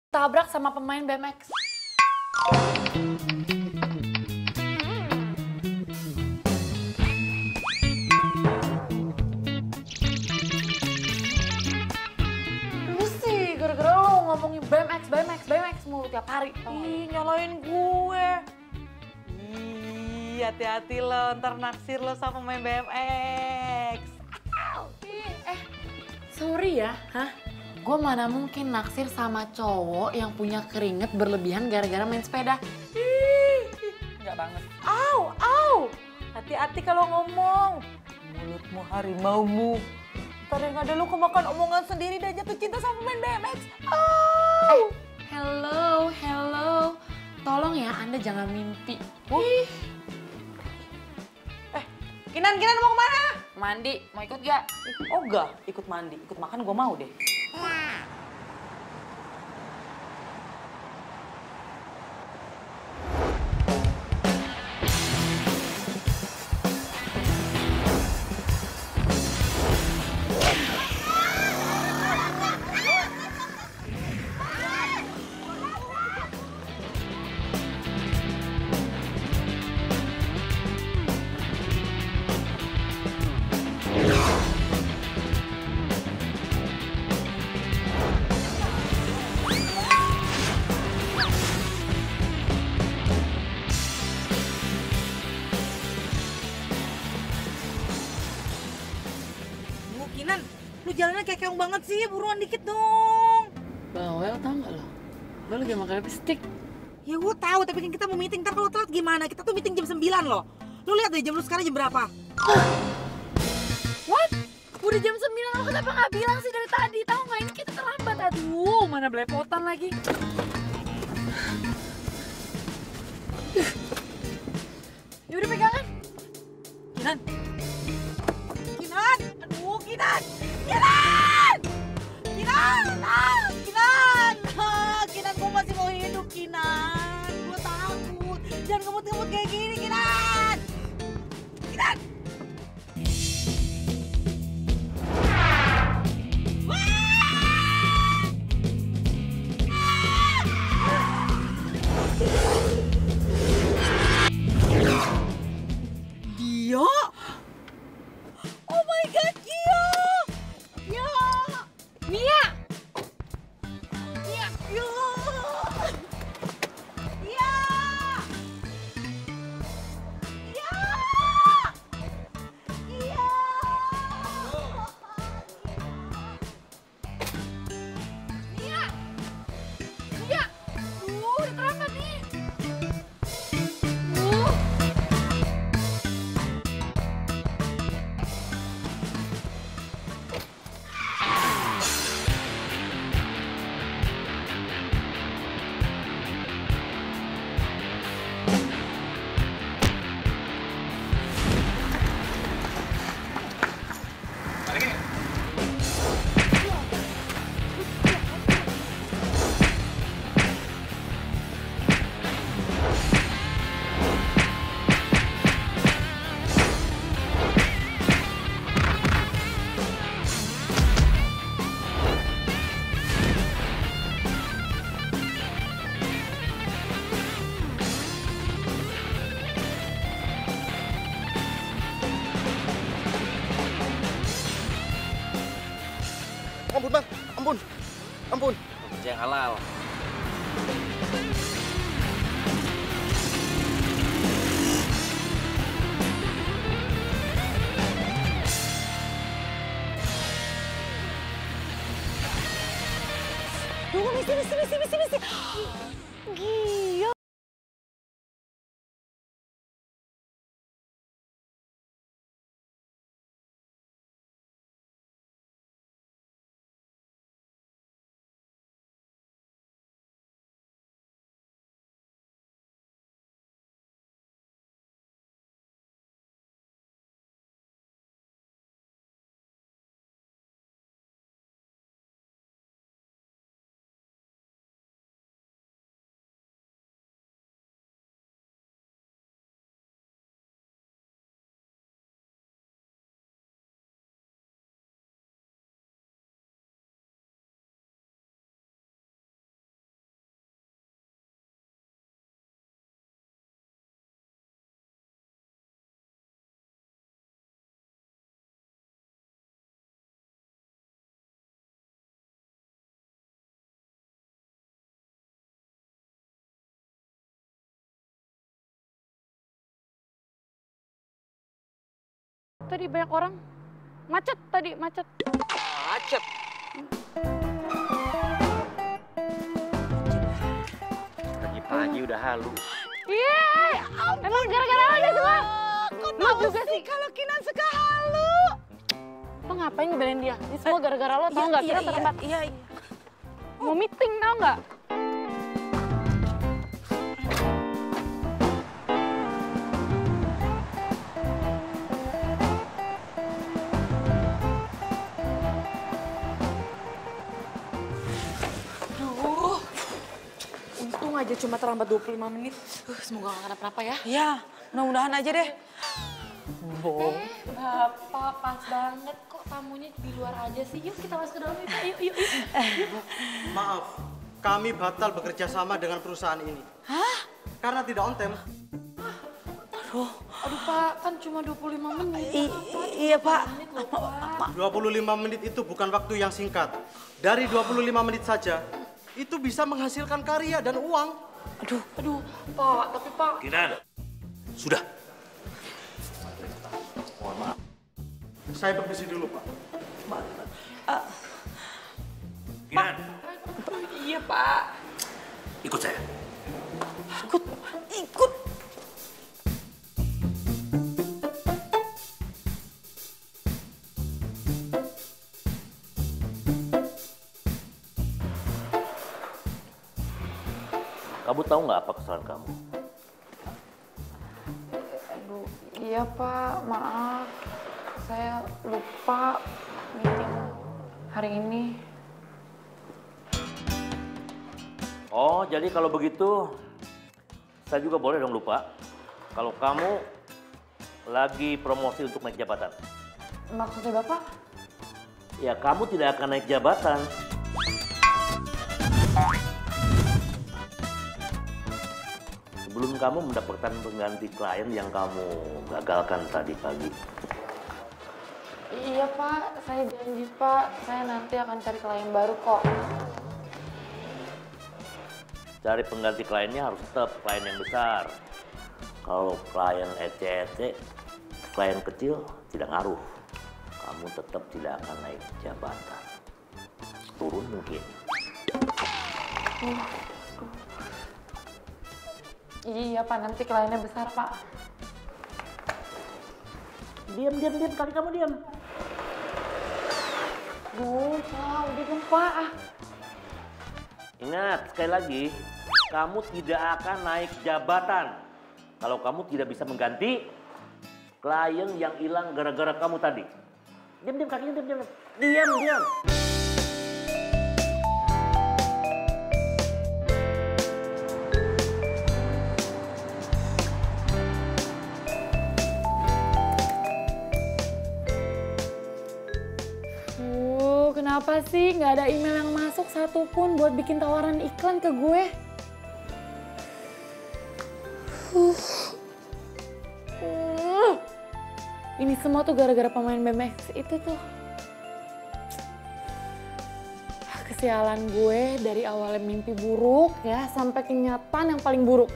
tabrak sama pemain BMX. Lu sih gara-gara lo ngomongin BMX mulu tiap hari. Ih, nyalain gue. Ih, hati-hati lo, ntar naksir lo sama main BMX. Sorry ya, gue mana mungkin naksir sama cowok yang punya keringet berlebihan gara-gara main sepeda. Enggak banget. Au. Hati-hati kalau ngomong. Mulutmu harimaumu. Ntar yang ada lu kemakan omongan sendiri dan jatuh cinta sama main BMX. Au. Hello. Tolong ya, Anda jangan mimpi. Kinan mau kemana? Mandi, mau ikut gak? Oh enggak, ikut mandi, ikut makan gue mau deh. Kinan, lu jalannya kayak keong banget sih, buruan dikit dong. Bawel tau gak lo? Lo lagi makan lipstick. Ya gue tahu, tapi kan kita mau meeting, ntar kalau telat gimana? Kita tuh meeting jam 9 loh. Lu lihat deh jam lu sekarang jam berapa? What? Udah jam 9, lo kenapa gak bilang sih dari tadi? Tahu gak ini kita terlambat, aduh mana belepotan lagi. Yaudah pegangan. Kinan, Kinan, gue masih mau hidup, Kinan. Gue takut. Jangan ngebut-ngebut kayak gini, Kinan. Gio? Oh my God, Gio! Ya! Mia! Gio! Ya! Ya! Ya! Mia! Udah terlambat nih. Ampun bang, ampun. Kerja yang halal. Tunggu, misi. Gio! tadi banyak orang. Macet tadi, macet. Macet. Pagi-pagi udah halu. Iya, emang gara-gara lo deh semua. Lo juga sih. Kalau Kinan suka halu. Lo ngapain ngebelain dia? Ini semua gara-gara lo, tau nggak? Kita terlambat. Iya. Mau meeting, tau nggak? Untung aja cuma terlambat 25 menit. Semoga gak kenapa-napa ya. Ya, mudah-mudahan aja deh. Bapak pas banget kok tamunya di luar aja sih. Yuk kita masuk ke dalam yuk. Yuk. Maaf, kami batal bekerja sama dengan perusahaan ini. Hah? Karena tidak on time. Aduh Pak, kan cuma 25 menit. Iya Pak. 25 menit itu bukan waktu yang singkat. Dari 25 menit saja, itu bisa menghasilkan karya dan uang. Aduh Pak, tapi Pak. Kinan, sudah. Mohon maaf. Saya permisi dulu, Pak. Kinan, Iya Pak. ikut saya. Ikut. Kamu tahu nggak apa kesalahan kamu? Aduh, iya Pak, maaf. Saya lupa meeting hari ini. Oh, jadi kalau begitu, saya juga boleh dong lupa. Kalau kamu lagi promosi untuk naik jabatan. Maksudnya Bapak? Ya, kamu tidak akan naik jabatan. Sebelum kamu mendapatkan pengganti klien yang kamu gagalkan tadi pagi. Iya Pak, saya janji Pak, saya nanti akan cari klien baru kok. Cari pengganti kliennya harus tetap klien yang besar. Kalau klien ece-ece, klien kecil tidak ngaruh. Kamu tetap tidak akan naik jabatan. Turun mungkin. Iya Pak, nanti kliennya besar Pak. Diam, kaki kamu diam. Duh Pak, udah dong Pak. Ingat, sekali lagi, kamu tidak akan naik jabatan. Kalau kamu tidak bisa mengganti klien yang hilang gara-gara kamu tadi. Diam, kakinya diam. Diam. Kenapa sih nggak ada email yang masuk satupun buat bikin tawaran iklan ke gue? Ini semua tuh gara-gara pemain BMX itu tuh. Kesialan gue dari awalnya mimpi buruk ya sampai kenyataan yang paling buruk.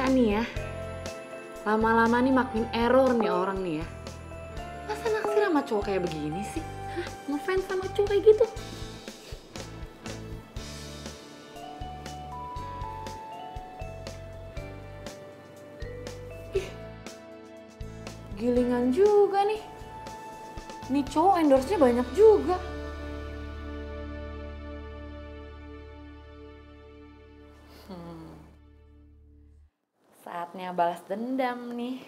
Nih ya, lama-lama nih makin error nih orang nih ya. Masa naksir sama cowok kayak begini sih? Hah? Ngefans sama cowok kayak gitu? Ih, gilingan juga nih. Nih cowok endorse-nya banyak juga. Saatnya balas dendam nih.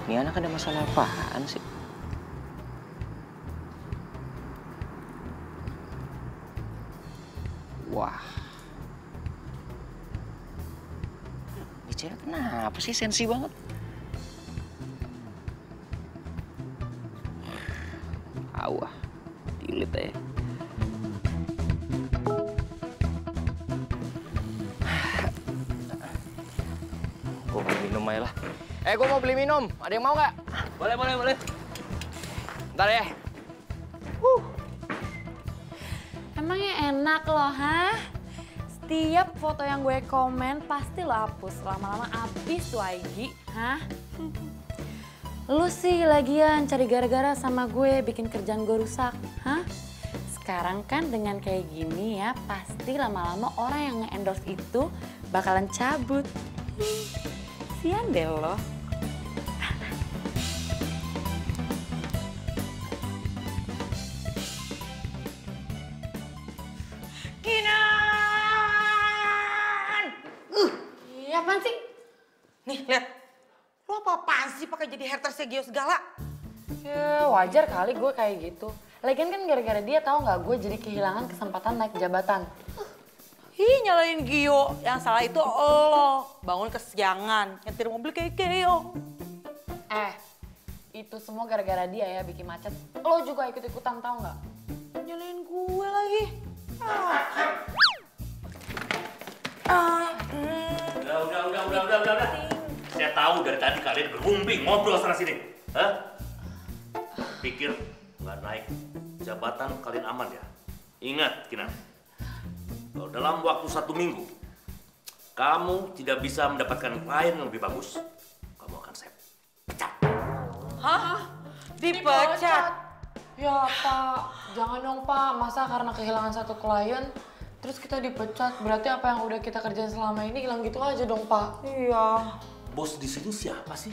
Ini anak ada masalah apaan sih? Wah. cewek kenapa sih sensi banget? Awah, delete aja. Gue mau minum aja lah. Gue mau beli minum. Ada yang mau nggak? Boleh. Ntar ya. Emangnya enak loh, hah? Setiap foto yang gue komen pasti lo hapus. Lama-lama habis tuh IG, hah? Lu sih lagian cari gara-gara sama gue bikin kerjaan gue rusak, hah? Sekarang kan dengan kayak gini ya, pasti lama-lama orang yang nge-endorse itu bakalan cabut. Sian deh lo. Iya, apaan sih? Nih, lihat. Lo apa-apaan sih pakai jadi hatersnya Gio segala? Ya wajar kali gue kayak gitu. Lagian kan gara-gara dia tahu nggak gue jadi kehilangan kesempatan naik jabatan. Ih, nyalain Gio. Yang salah itu lo. Bangun kesiangan, nyetir mobil kayak Gio. Itu semua gara-gara dia ya bikin macet. Lo juga ikut-ikutan tahu nggak? Nyalain gue lagi. Udah. Saya tahu dari tadi kalian berunding ngobrol sana sini. Hah? Pikir nggak naik jabatan kalian aman ya? Ingat, Kinan. Kalau dalam waktu 1 minggu, kamu tidak bisa mendapatkan klien yang lebih bagus, kamu akan saya pecat. Hah? Dipecat? Ya Pak, jangan dong Pak. Masa karena kehilangan satu klien, terus kita dipecat? Berarti apa yang udah kita kerjain selama ini hilang gitu aja dong Pak. Iya. Bos di sini siapa sih?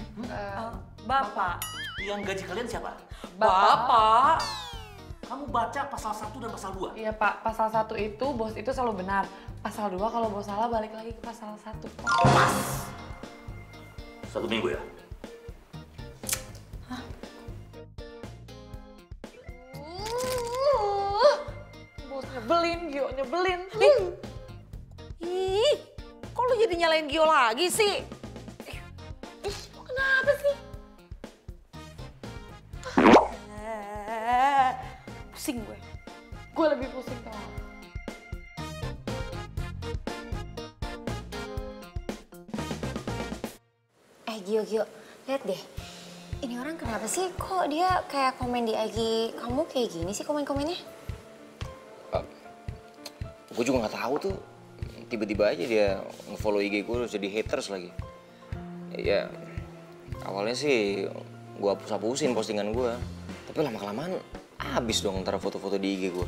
Bapak. Yang gaji kalian siapa? Bapak. Kamu baca pasal 1 dan pasal 2. Iya Pak, pasal 1 itu bos itu selalu benar. Pasal 2 kalau bos salah balik lagi ke pasal 1 Pak. Pas. 1 minggu ya? Bos nyebelin, Gio nyebelin. Ih, kok lu jadi nyalain Gio lagi sih? Kenapa sih? Pusing gue. Gue lebih pusing tau. Gio, lihat deh. Ini orang kenapa sih kok dia kayak komen di IG kamu kayak gini sih komen-komennya? Gue juga nggak tahu tuh. Tiba-tiba aja dia nge-follow IG gue terus jadi haters lagi. Ya, awalnya sih gue hapus-hapusin postingan gue. Tapi lama-kelamaan habis dong antara foto-foto di IG gue.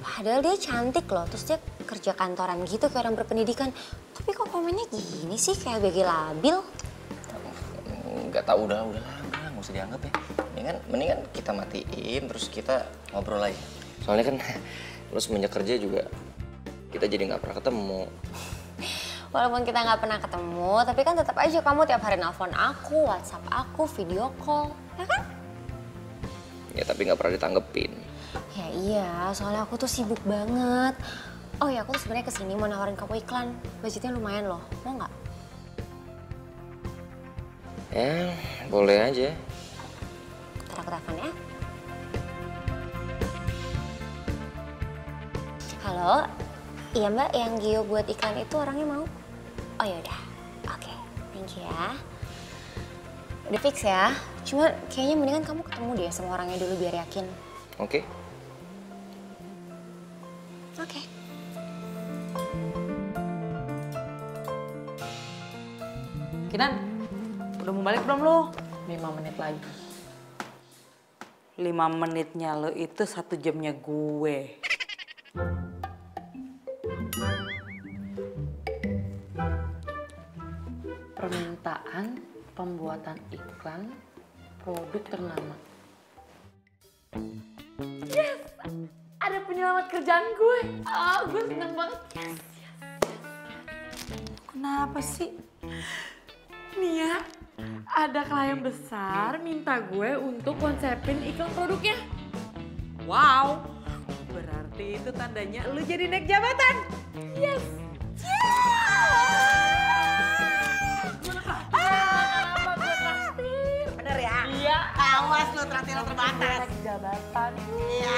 Padahal dia cantik loh, terus dia kerja kantoran gitu kayak orang berpendidikan. Tapi kok komennya gini sih, kayak BG labil? Nggak tahu, udah nggak usah dianggap ya. Mendingan kita matiin terus kita ngobrol lagi. Soalnya kan lo semenjak kerja juga kita jadi nggak pernah ketemu. Walaupun kita nggak pernah ketemu, tapi kan tetap aja kamu tiap hari nelfon aku, WhatsApp aku, video call, ya kan? Ya tapi nggak pernah ditanggepin. Ya iya, soalnya aku tuh sibuk banget. Oh ya, aku tuh sebenarnya kesini mau nawarin kamu iklan. Budgetnya lumayan loh, mau nggak? Ya, boleh aja. Ntar aku telepon ya. Halo, iya Mbak, yang Gio buat iklan itu orangnya mau? Oh yaudah, oke, thank you ya. Udah fix ya, cuma kayaknya mendingan kamu ketemu deh sama orangnya dulu biar yakin. Oke. Oke. Kinan, udah mau balik belum lo? 5 menit lagi. 5 menitnya lo itu 1 jamnya gue. Permintaan pembuatan iklan produk ternama. Yes! Ada penyelamat kerjaan gue. Gue seneng banget. Yes. Kenapa sih? Nih ya, ada klien besar minta gue untuk konsepin iklan produknya. Wow, Berarti itu tandanya lu jadi naik jabatan. Yes. Bener ya? Iya. Awas lu traktir terbatas. Naik jabatan. Iya.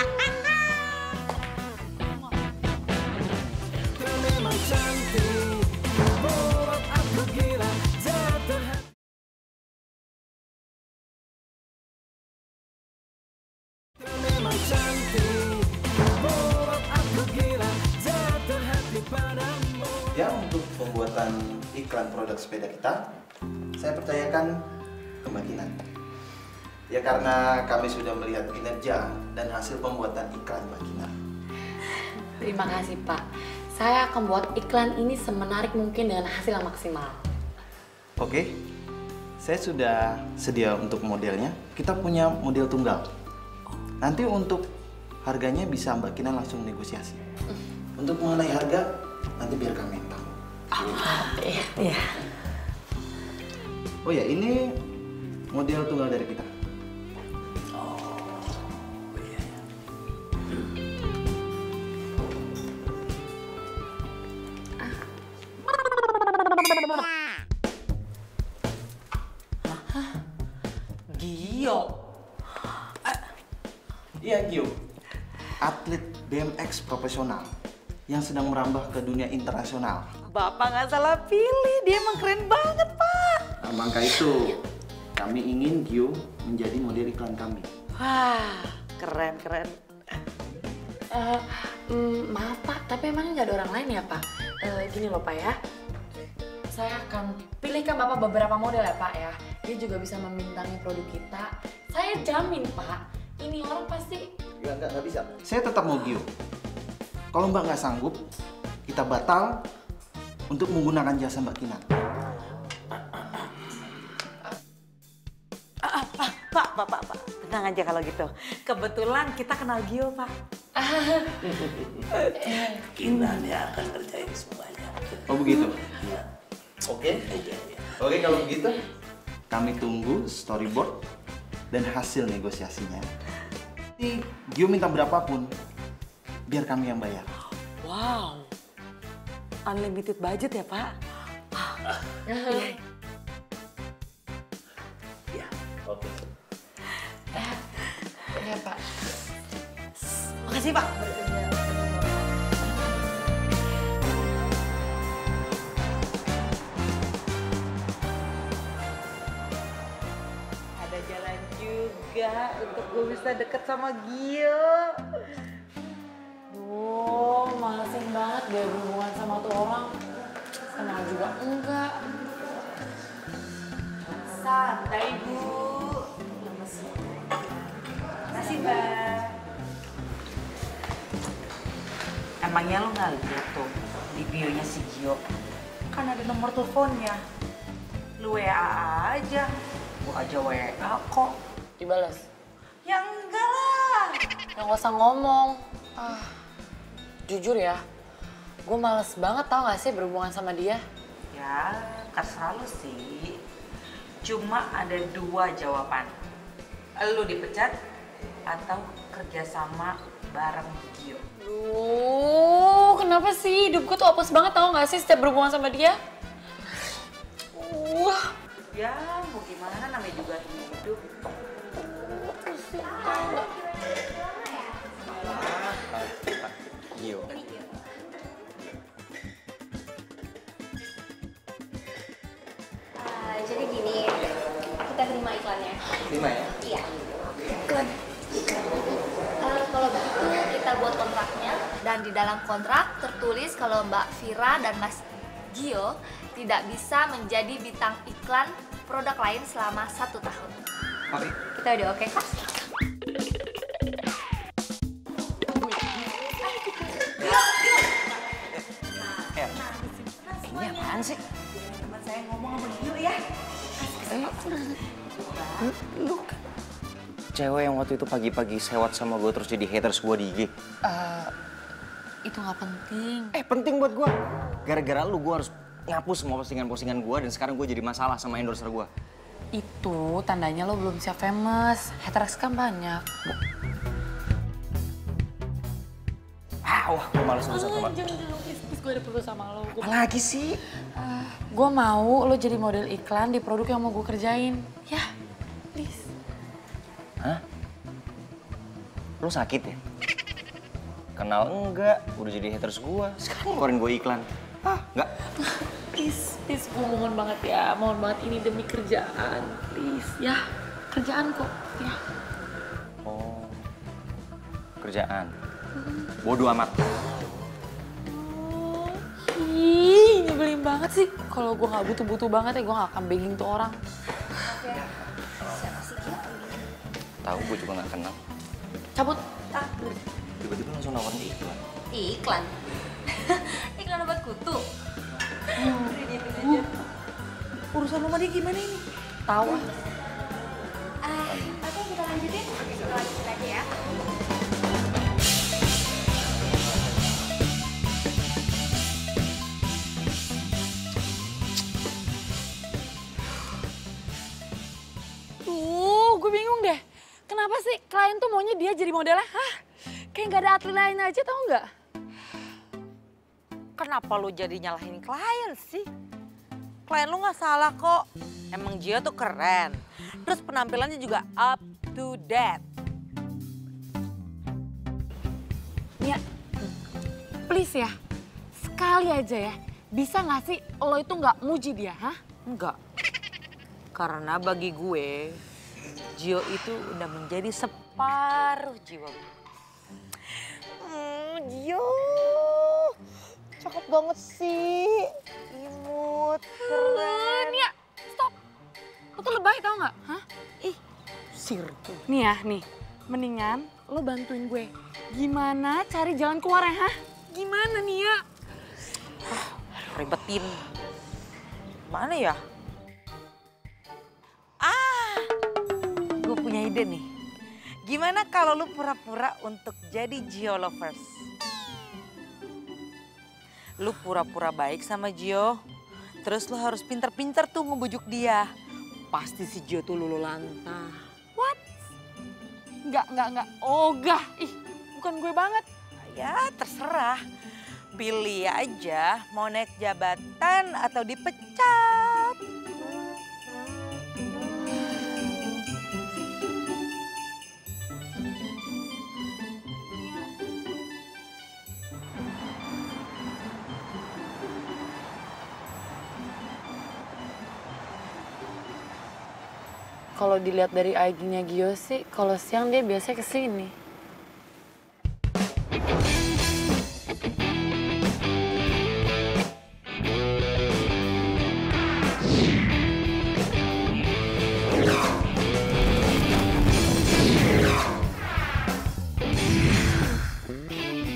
Ya, untuk pembuatan iklan produk sepeda kita, saya percayakan ke Mbak Kinan. Ya karena kami sudah melihat kinerja dan hasil pembuatan iklan Mbak Kinan. Terima kasih Pak. Saya akan buat iklan ini semenarik mungkin dengan hasil yang maksimal. Oke, saya sudah sedia untuk modelnya. Kita punya model tunggal. Nanti untuk harganya bisa Mbak Kinan langsung negosiasi. Untuk mengenai harga, nanti biar kami yang tahu. Iya. Oh ya, ini model tunggal dari kita. Gio. Iya, Gio. Atlet BMX profesional yang sedang merambah ke dunia internasional. Bapak nggak salah pilih, dia emang keren banget, Pak. Nah, maka itu kami ingin Gio menjadi model iklan kami. Wah, keren. Maaf Pak, tapi emangnya nggak ada orang lain ya Pak? Gini loh Pak ya, saya akan pilihkan Bapak beberapa model ya Pak ya. Dia juga bisa membintangi produk kita. Saya jamin Pak, ini orang pasti... Nggak bisa. Saya tetap mau Gio. Kalau Mbak nggak sanggup, kita batal untuk menggunakan jasa Mbak Kinan. Pak. Tenang aja kalau gitu. Kebetulan kita kenal Gio, Pak. Kinan yang akan kerjain semuanya. Oh begitu? Iya. Oke. Oke, kalau begitu kami tunggu storyboard dan hasil negosiasinya. Nanti Gio minta berapapun, biar kami yang bayar. Wow. Unlimited budget ya, Pak? Ya, oke. Iya Pak. Makasih, Pak. Ada jalan juga untuk gue bisa deket sama Gio. Duh, malesin banget dia berhubungan sama tuh orang. Kenal juga enggak. Santai, Bu. Makasih, Mbak. Emangnya lo nggak lihat tuh di bio-nya si Gio? Kan ada nomor teleponnya. Lu WA aja. Gua aja WA kok. Dibales. Ya enggak lah. Yang gak usah ngomong. Jujur ya, gue males banget tau gak sih berhubungan sama dia. Ya, terserah lu sih. Cuma ada dua jawaban. Lu dipecat atau kerjasama bareng Gio. Duh, kenapa sih hidup gue tuh apes banget tau gak sih setiap berhubungan sama dia? Ya, mau gimana namanya juga hidup. Gio. Jadi gini, kita terima iklannya. Terima ya? Iya. Good. Kalau begitu kita buat kontraknya dan di dalam kontrak tertulis kalau Mbak Vira dan Mas Gio tidak bisa menjadi bintang iklan produk lain selama 1 tahun. Oke. Kita udah oke kan? Ini apaan sih? Teman saya ngomong sama Gio ya. Lu kan cewek yang waktu itu pagi-pagi sewot sama gue terus jadi haters gue di IG. Itu gak penting. Penting buat gue. Gara-gara lu gue harus ngapus semua postingan-postingan gue dan sekarang gue jadi masalah sama endorser gue. Itu tandanya lo belum siap famous. Haters kan banyak. Wah, gue males urusan sama. Jangan, please, gue ada perlu sama lo. Apa lagi sih? Gue mau lo jadi model iklan di produk yang mau gue kerjain. Ya, please. Hah? Lo sakit ya? Kenal enggak, udah jadi haters gue. Sekarang ngeluarin gue iklan. Enggak. Please, gue mohon banget ya. Mohon banget ini demi kerjaan. Please, ya. Kerjaan kok, ya. Oh, kerjaan. Bodoh amat. Ih, nyebelin banget sih. Kalau gue nggak butuh-butuh banget ya, gue nggak akan begging tuh orang. Tahu gue juga nggak kenal. Cabut. Tiba-tiba langsung nawarin iklan. Iklan? Iklan obat kutu? Urusan sama dia gimana ini? Tahu. Oke, kita lanjutin. Kita lanjutin lagi ya. Gue bingung deh. Kenapa sih klien tuh maunya dia jadi modelnya? Hah? Kayak nggak ada atlet lain aja, tau nggak? Kenapa lu jadi nyalahin klien sih? Klien lu nggak salah kok. Emang Gio tuh keren. Terus penampilannya juga up to date. Nia, please ya. Sekali aja ya. Bisa nggak sih lo itu nggak muji dia, hah? Enggak. Karena bagi gue, Gio itu udah menjadi separuh jiwa gue. Gio, cakep banget sih. Imut, keren. Nia, stop. Lo tuh lebay tau nggak? Hah? Ih, sirku. Nih ya, nih. Mendingan lo bantuin gue. Gimana cari jalan keluarnya, hah? Gimana Nia? Ribetin. Mana ya? Gue punya ide nih. Gimana kalau lu pura-pura untuk jadi Gio lovers? Lu pura-pura baik sama Gio, terus lu harus pinter-pinter tuh ngebujuk dia. Pasti si Gio tuh lulu lantah. What? Enggak. Ogah. Ih, bukan gue banget. Ya terserah. Pilih aja mau naik jabatan atau dipecat. Kalau dilihat dari IG-nya Gio sih, kalau siang dia biasanya kesini.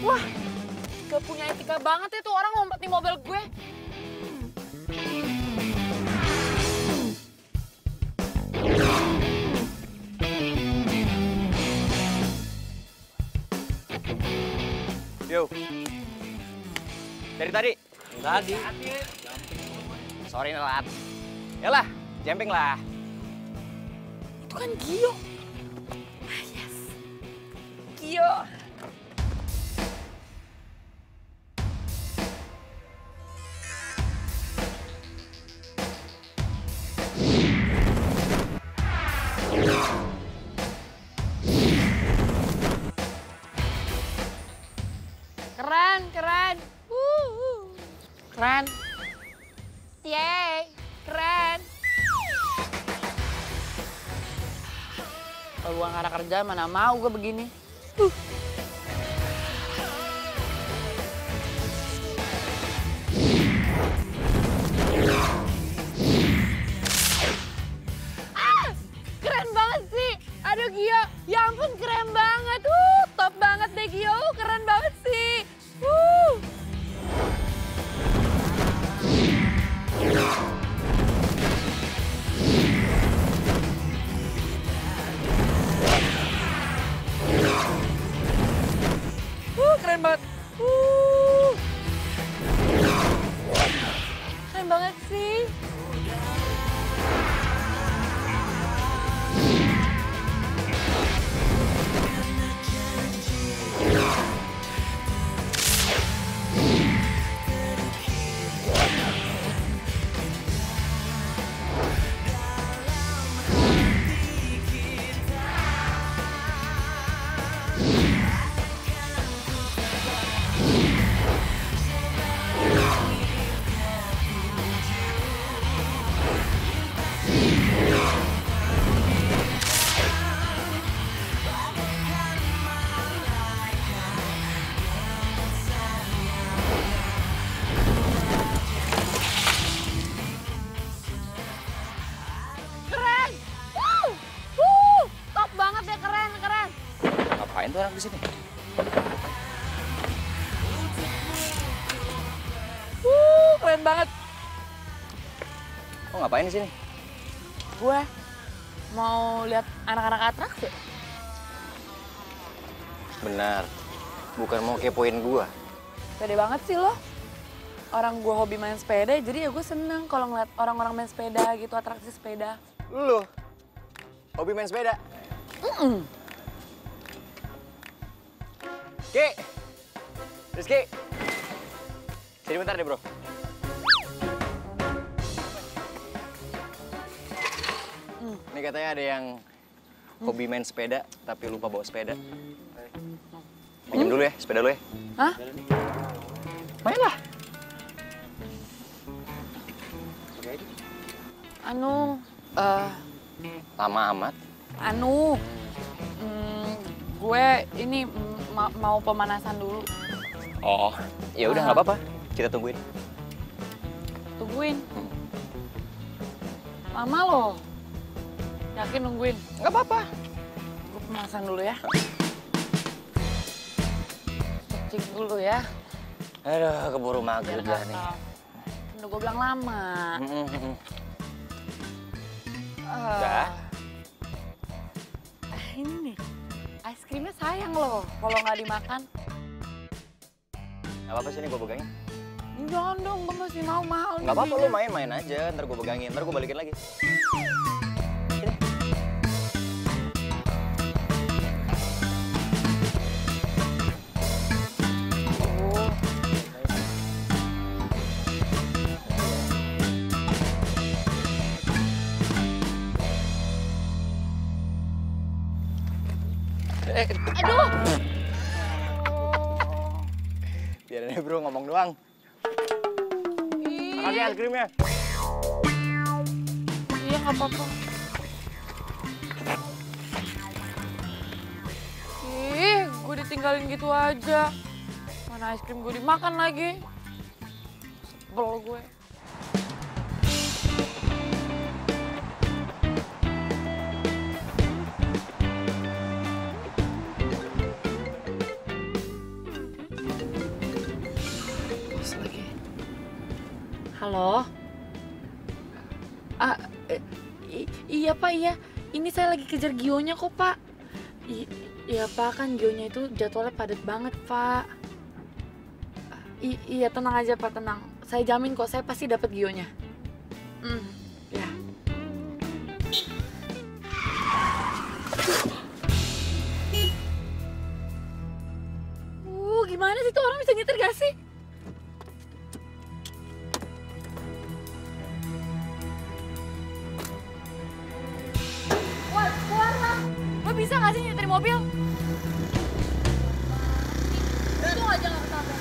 Wah, gak punya etika banget ya tuh orang ngumpet di mobil gue. Yo. Dari tadi? Tadi. Sorry nelat. Yalah, jemping lah. Itu kan Gio. Yes. Gio. Keren. Keren. Yeay, keren. Kalau gua nggak ada kerjaan mana mau gue begini. Keren banget sih. Aduh Gio, ya ampun keren banget. Top banget deh Gio, keren banget sih. Keren banget. Keren banget sih. Ngapain tuh anak di sini? Keren banget. Lo ngapain di sini? Gue mau lihat anak-anak atraksi. Benar. Bukan mau kepoin gua. Pede banget sih lo. Orang gue hobi main sepeda, jadi ya gue seneng kalau ngeliat orang-orang main sepeda gitu, atraksi sepeda. Lu hobi main sepeda? Ki, Rizky, sini bentar deh bro. Ini katanya ada yang hobi main sepeda tapi lupa bawa sepeda. Pinjam dulu ya sepeda lu ya. Hah? Main lah. Lama amat. Gue ini mau pemanasan dulu. Oh, ya udah nggak apa-apa. Kita tungguin. Tungguin. Lama loh. Yakin nungguin? Nggak apa-apa. Gue pemanasan dulu ya. Cek dulu ya. Aduh, keburu maghrib lah nih. Udah gue bilang lama. Udah. Ini nih, es krimnya sayang loh kalau nggak dimakan. Nggak apa-apa sih, ini gue pegangin. Jangan dong, gue masih mau mahal. Nggak apa-apa, lu main-main aja. Ntar gue pegangin, ntar gue balikin lagi. Sini. Aduh! Biarin aja bro, ngomong doang. Makasih es krimnya. Iya, nggak apa-apa. Ih, gue ditinggalin gitu aja. Mana es krim gue dimakan lagi. Sebel gue. Halo? Iya Pak, iya. Ini saya lagi kejar Gionya kok Pak. Iya Pak, kan Gionya itu jadwalnya padat banget Pak. Iya tenang aja Pak, tenang. Saya jamin kok, saya pasti dapat Gionya. Ya. Gimana sih tuh orang bisa nyetir gak sih? Lo bisa gak sih nyetir mobil? Itu aja gak ketabrak.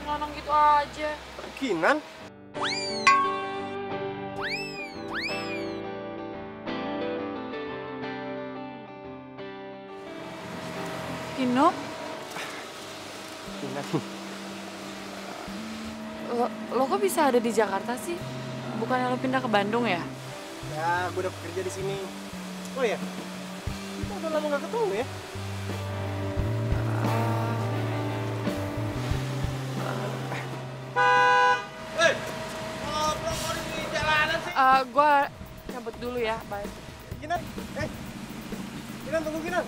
Ngelonong gitu aja. Kinan? Kino? Kinan. Lo kok bisa ada di Jakarta sih? Bukannya lo pindah ke Bandung ya? Ya, gue udah bekerja di sini. Oh ya, kita udah lama gak ketemu ya? Gue cabut dulu ya, bye. Kinan, Kinan tunggu Kinan.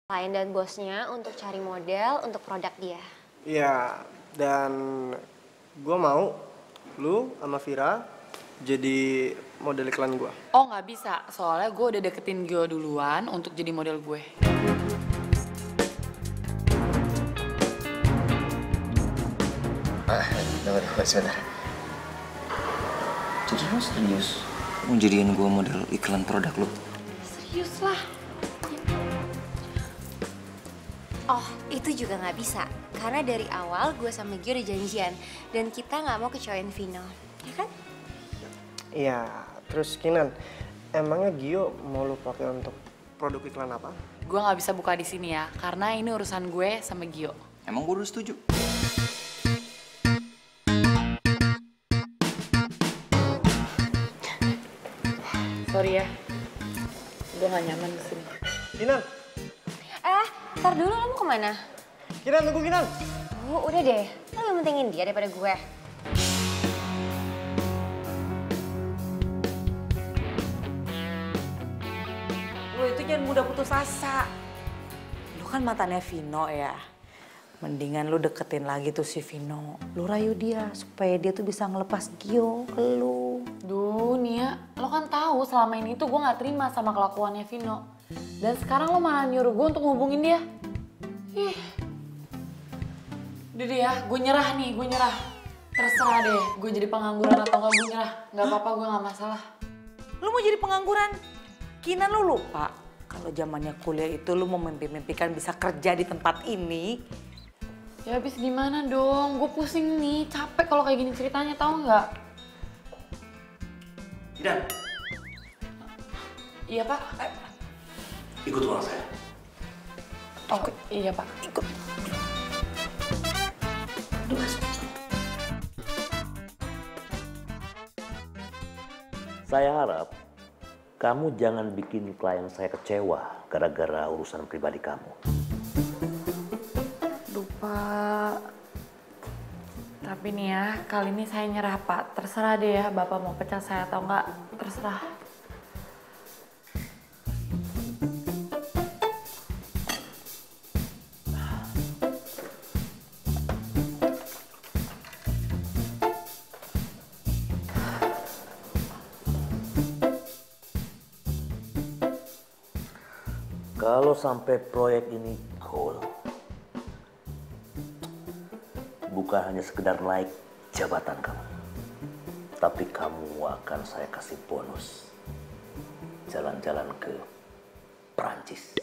Klien dan bosnya untuk cari model untuk produk dia. Iya, dan gue mau lu sama Vira jadi model iklan gue. Oh nggak bisa, soalnya gue udah deketin Gio duluan untuk jadi model gue. Tunggu sebentar. Jadi lu serius mau jadiin gue model iklan produk lu? Serius lah. Oh, itu juga nggak bisa. Karena dari awal gue sama Gio udah janjian. Dan kita nggak mau kecewain Vino. Ya kan? Iya, terus Kinan, emangnya Gio mau lu pakai untuk produk iklan apa? Gue nggak bisa buka di sini ya, karena ini urusan gue sama Gio. Emang gue udah setuju. Sorry ya, gue nggak nyaman di sini. Kinan, Ntar dulu lo mau kemana? Kinan tunggu Kinan. Udah deh, lo lebih pentingin dia daripada gue. Lo itu jangan mudah putus asa. Lo kan mantannya Vino ya. Mendingan lo deketin lagi tuh si Vino. Lo rayu dia supaya dia tuh bisa ngelepas Gio ke lo. Duh Nia, lo kan tahu selama ini tuh gue gak terima sama kelakuannya Vino. Dan sekarang lo malah nyuruh gue untuk ngubungin dia. Ih. Udah deh ya, gue nyerah nih, gue nyerah. Terserah deh, gue jadi pengangguran atau enggak, gue nyerah. Gak apa-apa, gue gak masalah. Lo mau jadi pengangguran? Kinan lo lupa kalau zamannya kuliah itu lo mau mimpi-mimpikan bisa kerja di tempat ini. Ya habis gimana dong, gue pusing nih, capek kalau kayak gini ceritanya, tau nggak? Tidak. Iya Pak. Ikut ruang saya. Oh iya Pak, ikut. Saya harap kamu jangan bikin klien saya kecewa gara-gara urusan pribadi kamu. Lupa. Tapi nih ya, kali ini saya nyerah Pak. Terserah deh ya, Bapak mau pecat saya atau enggak, terserah. Kalau sampai proyek ini goal, bukan hanya sekedar naik jabatan kamu, tapi kamu akan saya kasih bonus jalan-jalan ke Perancis.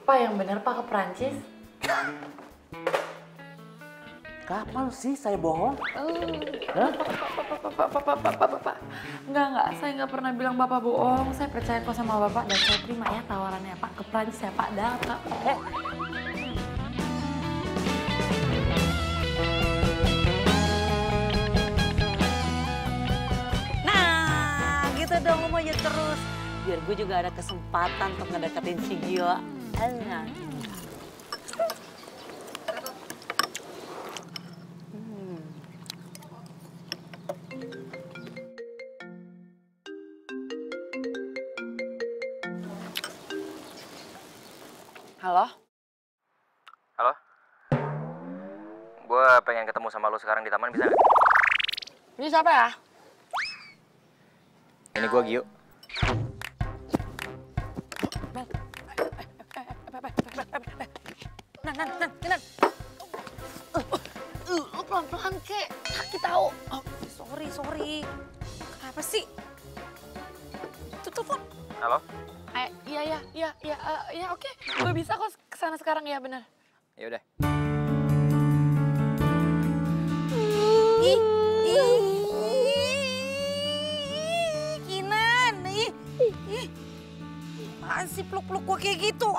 Pak yang bener Pak ke Perancis? Kapan sih saya bohong? Bapak. Enggak, saya nggak pernah bilang Bapak bohong. Saya percaya kok sama Bapak dan saya terima ya tawarannya Pak ke Perancis ya Pak. Dah Pak. Nah, gitu dong lo maju terus. Biar gue juga ada kesempatan untuk ngedeketin si Gio. Enak. Halo? Halo? Gue pengen ketemu sama lo sekarang di taman, bisa nggak? Ini siapa ya? Ini gue Gio. Nan. Lo pelan-pelan kek, sakit tau. Oh, sorry. Kenapa sih? Tuh telepon. Halo? Iya oke. Gue bisa kok kesana sekarang ya bener. Ya udah. Kinan, apaan sih peluk-peluk gue kayak gitu?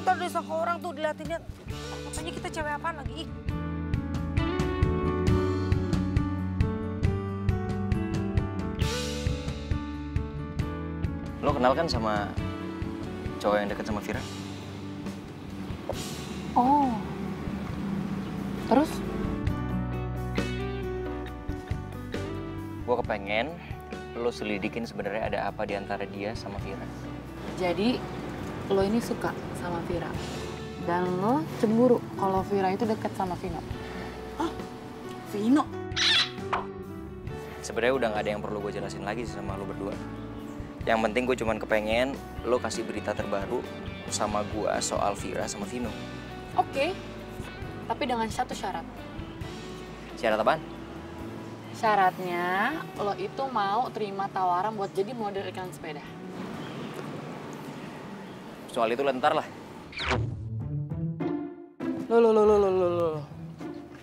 Ntar disangka orang tuh diliatin. Makanya kita cewek apaan lagi? Lo kenal kan sama cowok yang deket sama Vira? Oh. Terus? Gue kepengen lo selidikin sebenarnya ada apa di antara dia sama Vira. Jadi lo ini suka sama Vira. Dan lo cemburu kalau Vira itu deket sama Vino. Vino. Sebenarnya udah nggak ada yang perlu gue jelasin lagi sih sama lo berdua. Yang penting gue cuman kepengen lo kasih berita terbaru sama gue soal Vira sama Vino. Oke, tapi dengan satu syarat. Syarat apaan? Syaratnya lo itu mau terima tawaran buat jadi model iklan sepeda. Soal itu lentar lah. Loh.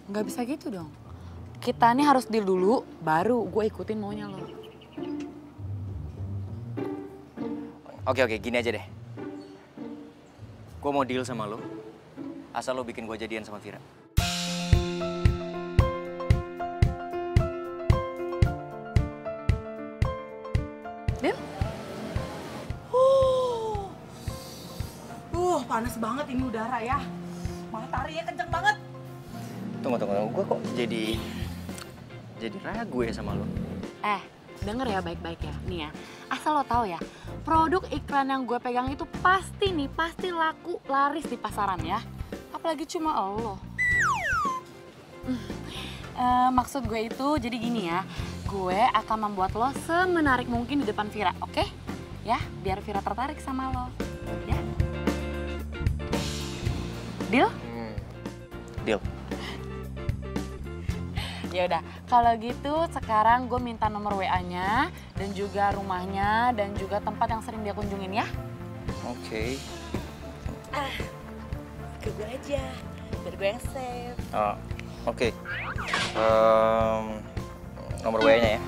Nggak bisa gitu dong. Kita nih harus deal dulu, baru gue ikutin maunya lo. Oke, gini aja deh. Gue mau deal sama lo, asal lo bikin gue jadian sama Vira. Deal? Panas banget ini udara ya. Mataharinya kenceng banget. Tunggu. Gue kok jadi ragu ya sama lo. Denger ya baik-baik ya. Nih ya, asal lo tahu ya, produk iklan yang gue pegang itu pasti laku laris di pasaran ya. Apalagi cuma lo. Maksud gue itu jadi gini ya, gue akan membuat lo semenarik mungkin di depan Vira, oke? Ya, biar Vira tertarik sama lo. Ya? Deal? Deal. Ya udah, kalau gitu sekarang gue minta nomor WA-nya dan juga rumahnya dan juga tempat yang sering dia kunjungin ya. Oke. Ke gue aja, biar gue yang save. Oke. Nomor WA-nya ya.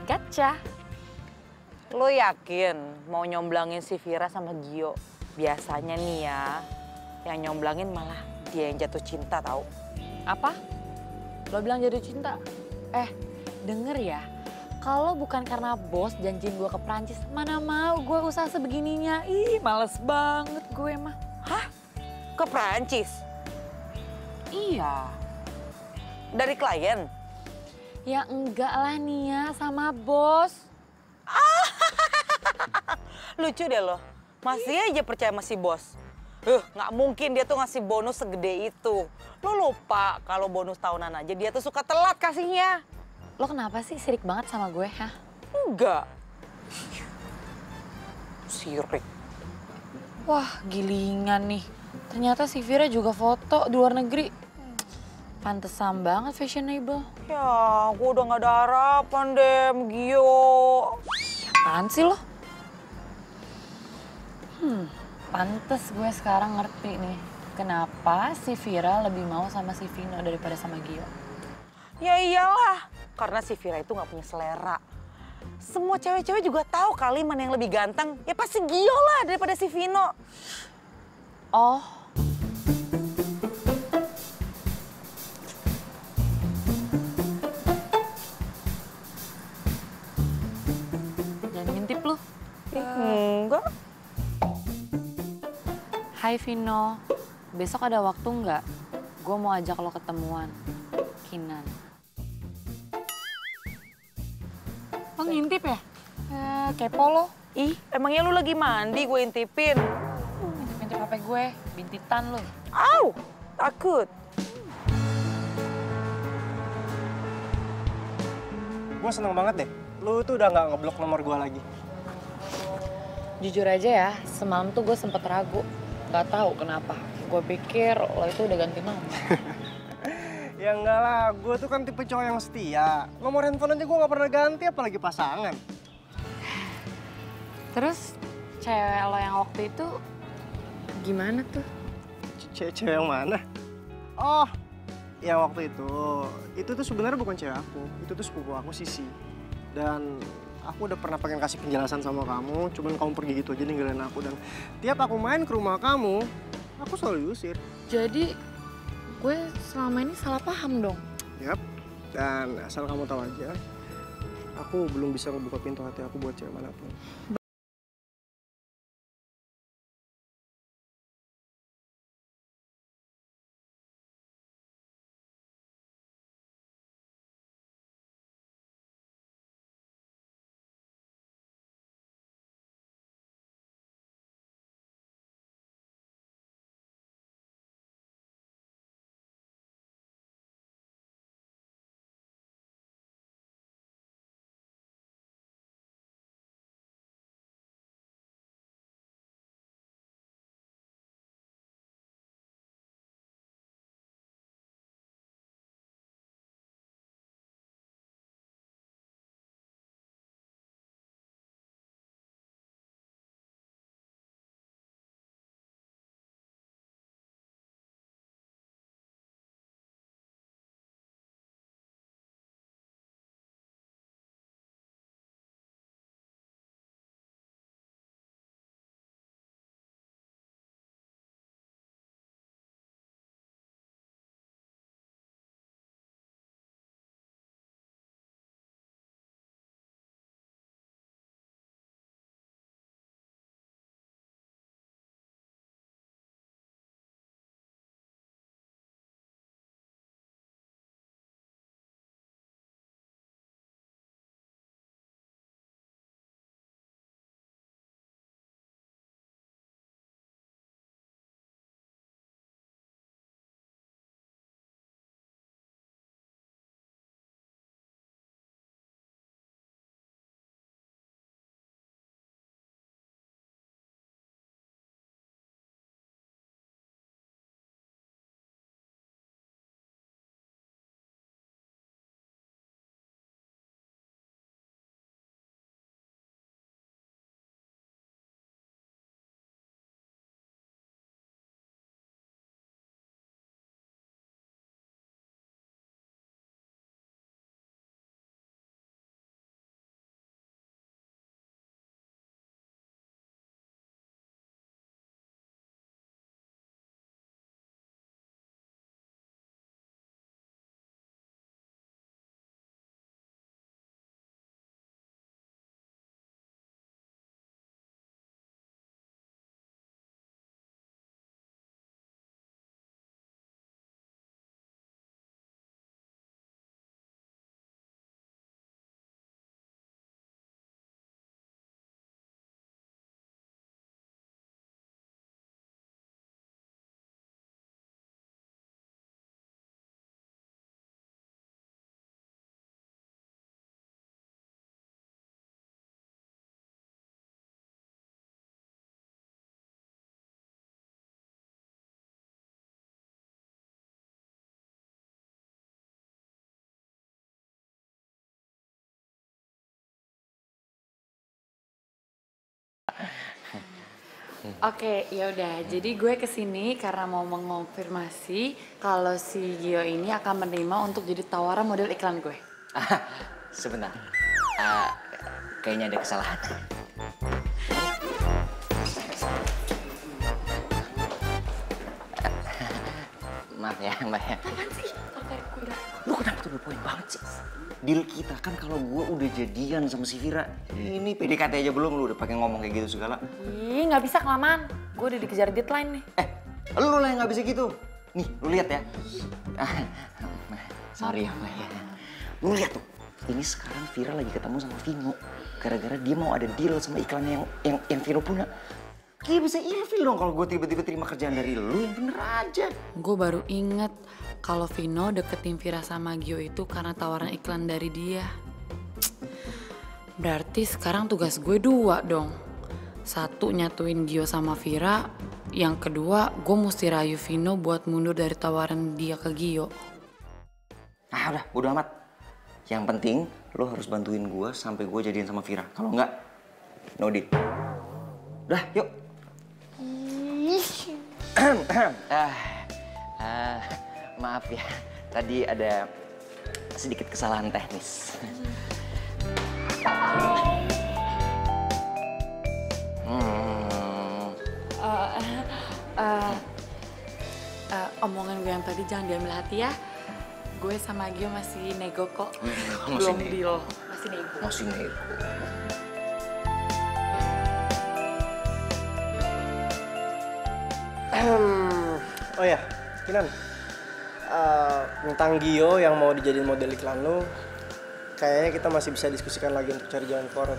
Gotcha. Lo yakin mau nyomblangin si Vira sama Gio? Biasanya nih ya, yang nyomblangin malah dia yang jatuh cinta tahu. Apa? Lo bilang jatuh cinta? Denger ya, kalau bukan karena bos janjiin gue ke Prancis, mana mau gue usaha sebegininya. Ih, males banget gue mah. Hah? Ke Prancis? Iya. Dari klien? Ya enggak lah Nia, sama bos. Lucu deh lo, masih aja percaya sama si bos. Nggak mungkin dia tuh ngasih bonus segede itu. Lo lupa kalau bonus tahunan aja dia tuh suka telat kasihnya. Lo kenapa sih sirik banget sama gue, hah? Enggak. Sirik. Wah, gilingan nih. Ternyata si Vira juga foto di luar negeri. Pantesan banget fashionable. Ya, gue udah nggak ada harapan deh, Gio. Apaan sih lo? Pantes gue sekarang ngerti nih. Kenapa si Vira lebih mau sama si Vino daripada sama Gio. Ya iyalah, karena si Vira itu nggak punya selera. Semua cewek-cewek juga tahu kali mana yang lebih ganteng. Ya pasti Gio lah daripada si Vino. Oh. Jangan ngintip lu. Enggak. Hai Vino, besok ada waktu nggak? Gue mau ajak lo ketemuan. Kinan. Lo ngintip ya? Kepo lo. Ih, emangnya lu lagi mandi gue intipin? Ngintip HP gue, bintitan lo. Au, takut. Gue seneng banget deh. Lu tuh udah nggak ngeblok nomor gue lagi. Jujur aja ya, semalam tuh gue sempet ragu. Gak tahu kenapa. Gue pikir lo itu udah ganti nomor. Ya enggak lah, gue tuh kan tipe cowok yang setia. Nomor handphone aja gue nggak pernah ganti, apalagi pasangan. Terus cewek lo yang waktu itu gimana tuh? Cewek yang mana? Oh, yang waktu itu tuh sebenarnya bukan cewek aku. Itu tuh sepupu aku, Sisi. Dan aku udah pernah pengen kasih penjelasan sama kamu, cuman kamu pergi gitu aja ninggalin aku. Dan tiap aku main ke rumah kamu, aku selalu diusir. Jadi gue selama ini salah paham dong? Yap, dan asal kamu tahu aja, aku belum bisa ngebuka pintu hati aku buat cewek manapun. Oke, ya udah. Jadi gue kesini karena mau mengonfirmasi kalau si Gio ini akan menerima untuk jadi tawaran model iklan gue. Sebentar. Kayaknya ada kesalahan. Maaf ya, Mbak ya. Apaan sih? Tarik gue dah. Lu kenapa tuh poin banget sih? Deal kita kan kalau gue udah jadian sama si Vira. Ini PDKT aja belum, lu udah pakai ngomong kayak gitu segala. Ih, nggak bisa kelamaan. Gue udah dikejar deadline nih. Lu lah yang nggak bisa gitu. Nih, lu lihat ya. Sorry ya, Mbak ya. Lu lihat tuh. Ini sekarang Vira lagi ketemu sama Vino. Gara-gara dia mau ada deal sama iklan yang Vino punya. Kayak bisa ilfil dong kalau gue tiba-tiba terima kerjaan dari lu, yang bener aja. Gue baru inget kalau Vino deketin Vira sama Gio itu karena tawaran iklan dari dia. Berarti sekarang tugas gue 2 dong. 1 nyatuin Gio sama Vira. Yang kedua, gue mesti rayu Vino buat mundur dari tawaran dia ke Gio. Ah udah, bodo amat. Yang penting lo harus bantuin gue sampai gue jadian sama Vira. Kalau enggak, no deal. Udah, yuk. Maaf ya, tadi ada sedikit kesalahan teknis. Omongan gue yang tadi jangan diambil hati ya. Gue sama Gio masih nego kok. Masih Belum nego. deal. Masih nego. Masih nego. Oh ya, Kinan. Tentang Gio yang mau dijadiin model iklan lu, kayaknya kita masih bisa diskusikan lagi untuk cari jalan keluar.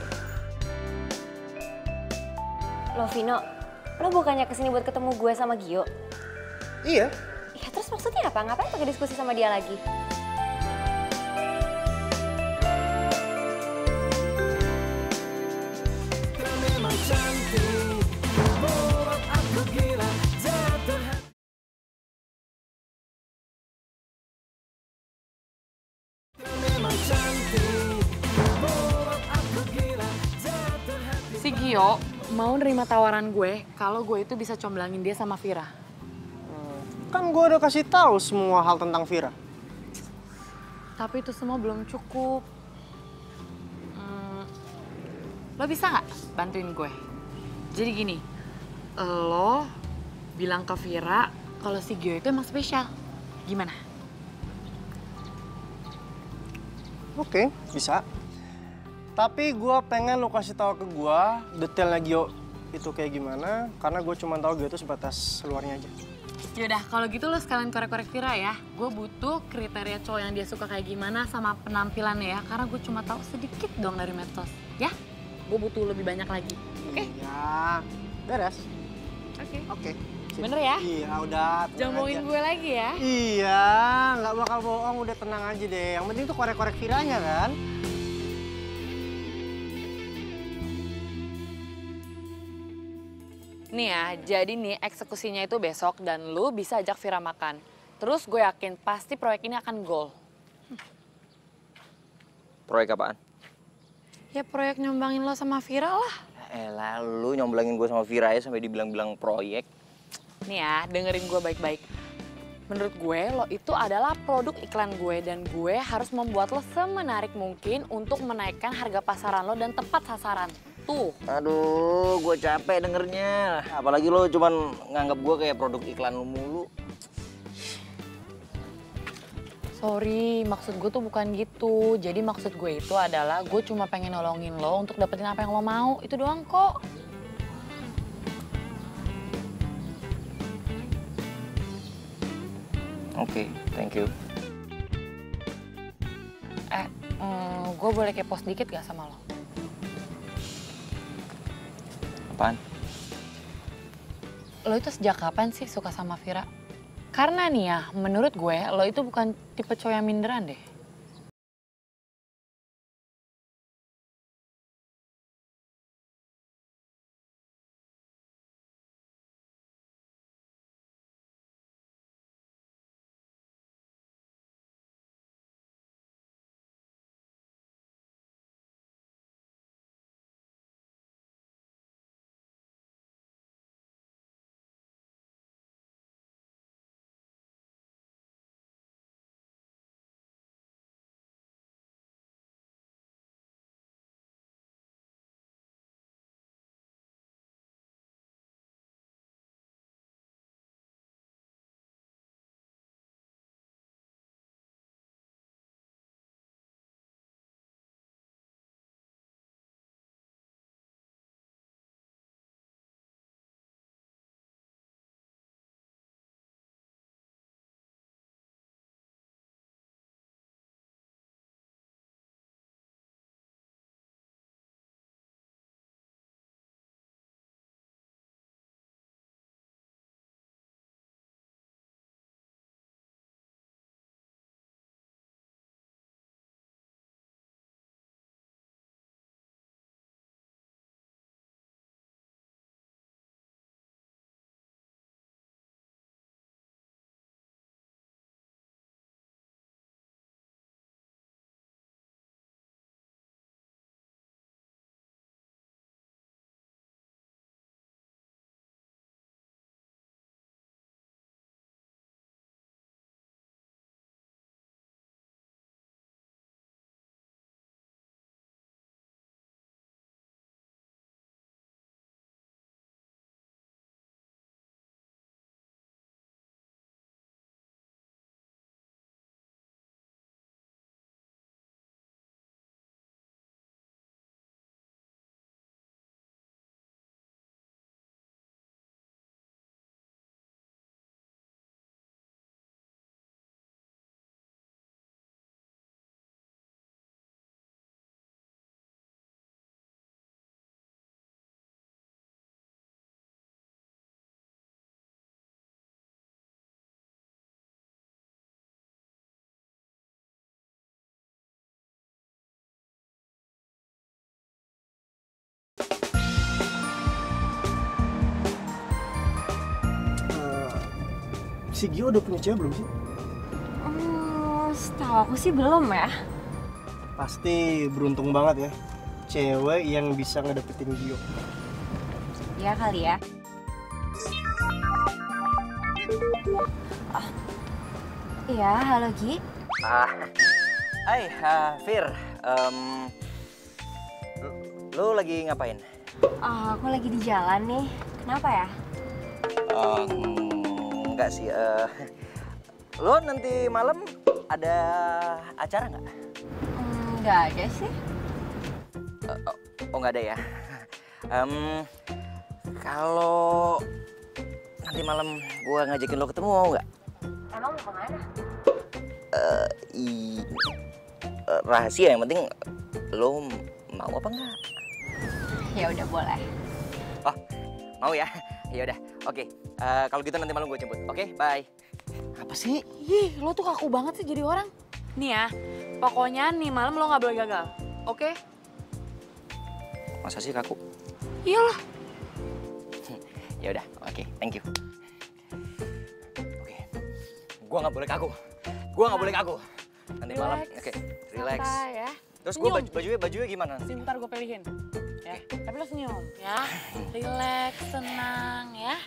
Lo Vino, lo bukannya kesini buat ketemu gue sama Gio? Iya. Ya terus maksudnya apa? Ngapain pakai diskusi sama dia lagi? Si Gio mau nerima tawaran gue kalau gue itu bisa comblangin dia sama Vira. Kan gue udah kasih tahu semua hal tentang Vira. Tapi itu semua belum cukup. Lo bisa nggak bantuin gue? Jadi gini, lo bilang ke Vira kalau si Gio itu emang spesial. Gimana? Oke, bisa. Tapi gue pengen lo kasih tahu ke gue detailnya Gio itu kayak gimana, karena gue cuma tahu Gio itu sebatas luarnya aja. Yaudah, kalau gitu lo sekalian korek-korek Vira ya. Gue butuh kriteria cowok yang dia suka kayak gimana sama penampilannya ya. Karena gue cuma tahu sedikit dong dari medsos. Ya, gue butuh lebih banyak lagi. Oke? Iya, beres. Oke. Oke. sip. Bener ya? Iya, udah. Jangan bohongin gue lagi ya. Iya, nggak bakal bohong, udah tenang aja deh. Yang penting tuh korek-korek Viranya kan. Nih ya, jadi nih eksekusinya itu besok dan lu bisa ajak Vira makan. Terus gue yakin pasti proyek ini akan goal. Proyek apaan? Ya proyek nyombangin lo sama Vira lah. Elah, lu nyomblangin gue sama Vira ya sampai dibilang-bilang proyek. Nih ya, dengerin gue baik-baik. Menurut gue, lo itu adalah produk iklan gue dan gue harus membuat lo semenarik mungkin untuk menaikkan harga pasaran lo dan tepat sasaran. Tuh. Aduh, gue capek dengernya. Apalagi lo cuman nganggap gue kayak produk iklan lu mulu. Sorry, maksud gue tuh bukan gitu. Jadi maksud gue itu adalah gue cuma pengen nolongin lo untuk dapetin apa yang lo mau. Itu doang kok. Oke, thank you. Gue boleh kepo sedikit gak sama lo? Apaan? Lo itu sejak kapan sih suka sama Vira? Karena nih ya, menurut gue lo itu bukan tipe cowok yang minderan deh. si Gio udah punya cewek belum sih? Setahu aku sih belum ya. Pasti beruntung banget ya. Cewek yang bisa ngedapetin Gio. Ya kali ya. Iya, halo Gi. Hai, Fir. Lu lagi ngapain? Aku lagi di jalan nih. Kenapa ya? Enggak sih. Lo nanti malam ada acara nggak? Nggak ada sih. Oh, nggak ada ya. Kalau nanti malam gua ngajakin lo ketemu mau nggak? Emang mau kemana? Rahasia, yang penting lo mau apa enggak? Ya udah boleh. Oh, mau ya? Ya udah. Oke. Kalau gitu nanti malam gue jemput. Oke, bye. Apa sih? Ih, lo tuh kaku banget sih jadi orang. Nih ya, pokoknya nih malam lo nggak boleh gagal, oke? Masa sih kaku? Iyalah. Ya udah, oke, thank you. Oke. Gua nggak boleh kaku. Gua nggak boleh kaku. Nanti malam, oke, relax. Santai ya. Terus gua Senyum. bajunya gimana? Sebentar gue pilihin. Ya, tapi lo senyum ya. Relax, tenang ya.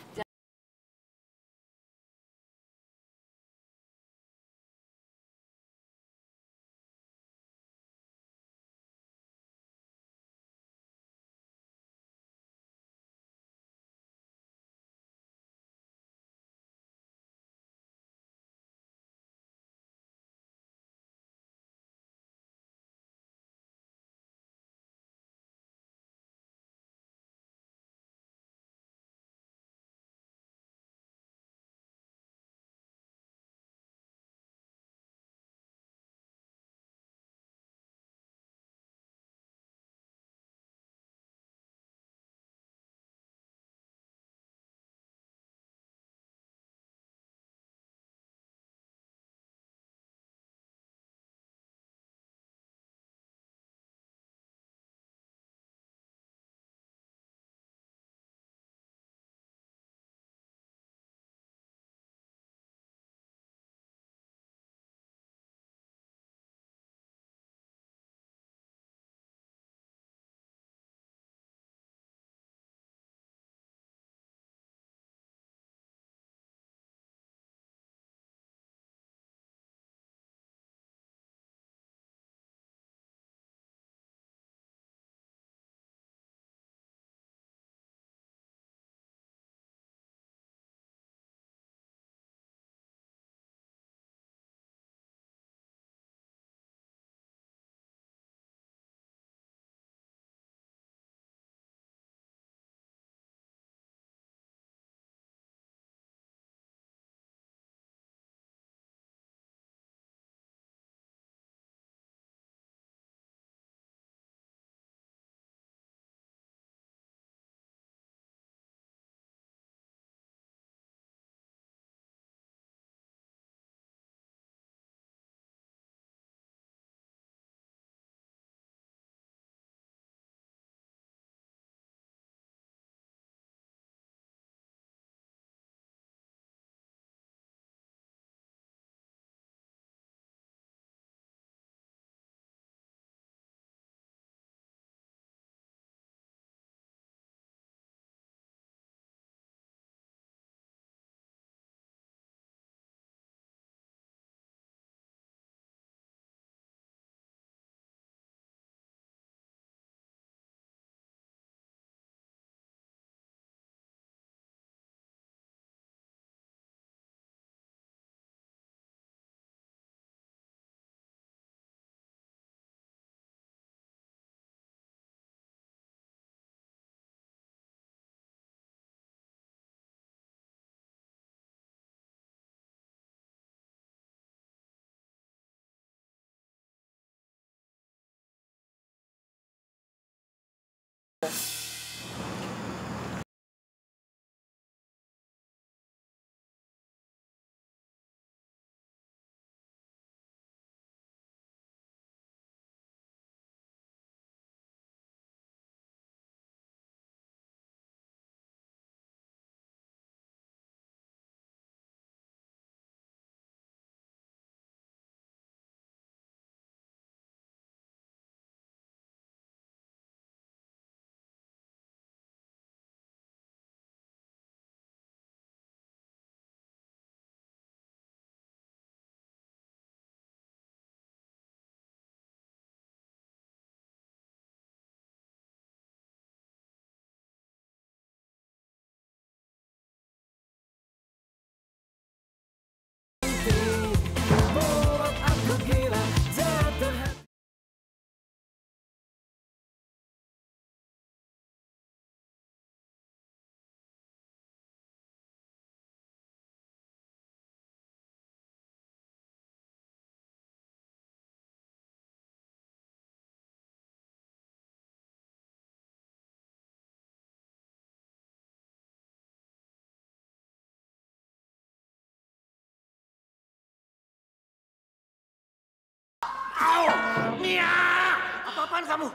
apaan kamu?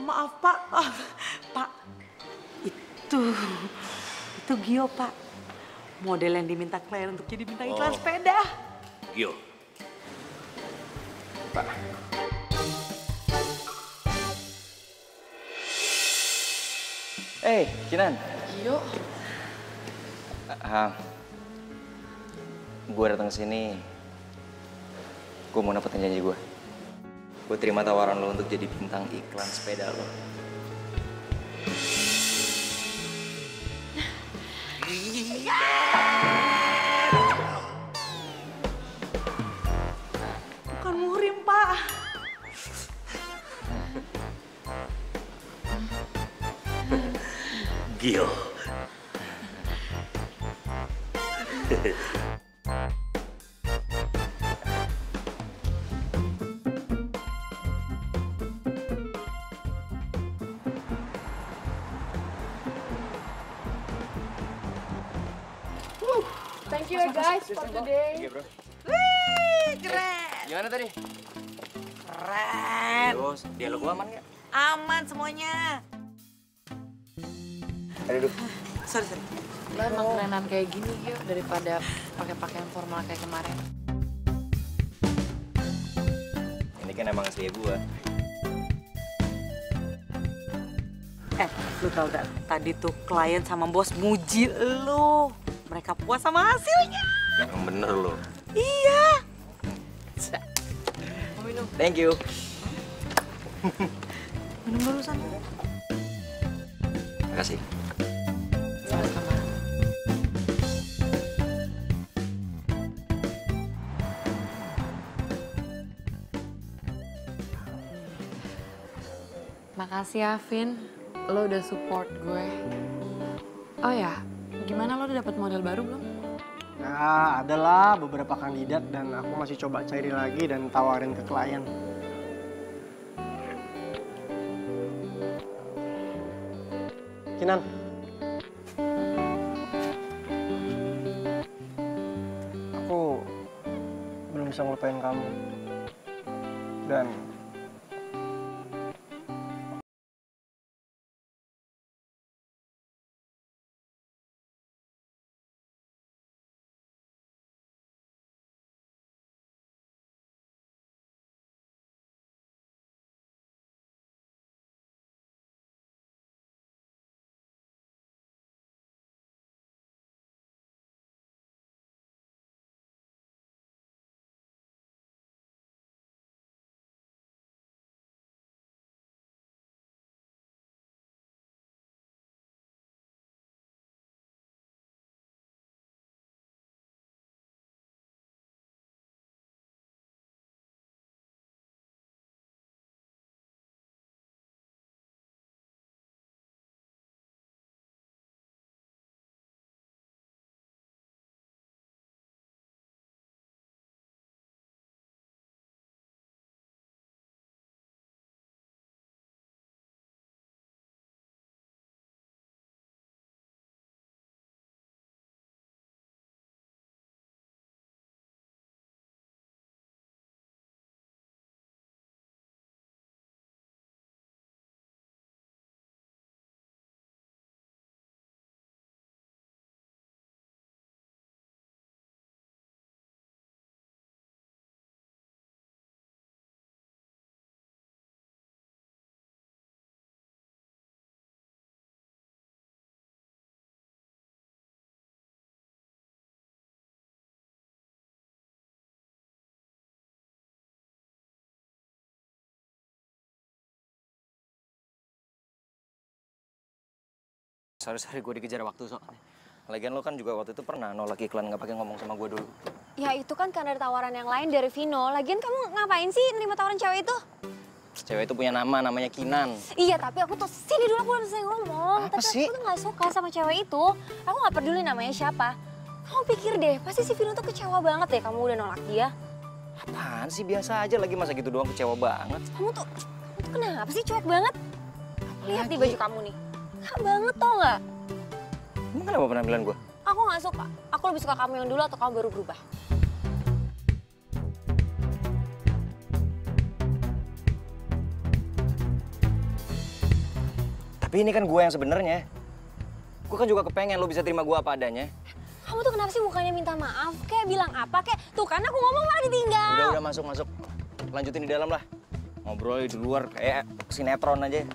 Maaf Pak, Pak, itu Gio Pak, model yang diminta klien untuk jadi bintang iklan sepeda. Gio. Pak. Kinan. Gio. Gue datang ke sini, gue mau dapetin janji gue. Gue terima tawaran lo untuk jadi bintang iklan sepeda lo. Bukan muhrim Pak. Gio. Thank you guys for today. Wih, keren. Gimana tadi? Keren. Terus, dialog gue aman gak? Aman semuanya. Aduh. Sorry. Lo emang kerenan kayak gini Gio daripada pakai pakaian formal kayak kemarin. Ini kan emang asli gue. Lu tau gak, tadi tuh klien sama bos muji lu. Mereka puas sama hasilnya. Yang bener lo. Iya. Thank you. Minum dulu sana. Makasih. Sama-sama. Makasih ya, Vin. Lo udah support gue. Oh ya, gimana lo udah dapet model baru belum? Ya, adalah beberapa kandidat dan aku masih coba cari lagi dan tawarin ke klien. Kinan. Aku belum bisa ngelupain kamu. Dan Sorry, gue dikejar waktu soalnya. Lagian lo kan juga waktu itu pernah nolak iklan nggak pakai ngomong sama gue dulu. Ya itu kan karena ada tawaran yang lain dari Vino. Lagian kamu ngapain sih nerima tawaran cewek itu? Cewek itu punya nama, namanya Kinan. Iya, tapi aku tuh sini dulu aku udah selesai ngomong. Apa Tapi sih? aku tuh gak suka sama cewek itu. Aku gak peduli namanya siapa. Kamu pikir deh, pasti si Vino tuh kecewa banget deh kamu udah nolak dia. Apaan sih, biasa aja lagi, masa gitu doang kecewa banget. Kamu tuh kenapa sih cuek banget? Lihat di baju kamu nih. Kak banget tau gak? Emang kenapa penampilan gue? Aku gak suka. Aku lebih suka kamu yang dulu atau kamu baru berubah. Tapi ini kan gue yang sebenarnya. Gue kan juga kepengen lo bisa terima gue apa adanya. Kamu tuh kenapa sih bukannya minta maaf? Kayak bilang apa? Kayak tuh kan aku ngomong malah ditinggal. Udah masuk. Lanjutin di dalam lah. Ngobrol di luar kayak sinetron aja.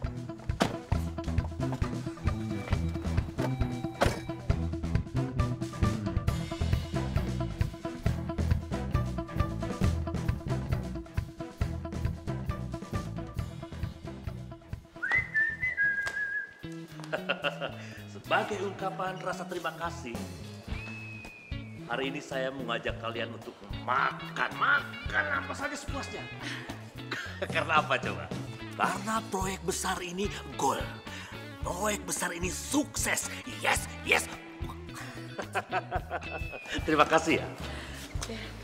Sebagai ungkapan rasa terima kasih, hari ini saya mengajak kalian untuk makan apa saja sepuasnya. Karena apa coba? Karena proyek besar ini goal. Proyek besar ini sukses. Yes. Terima kasih ya.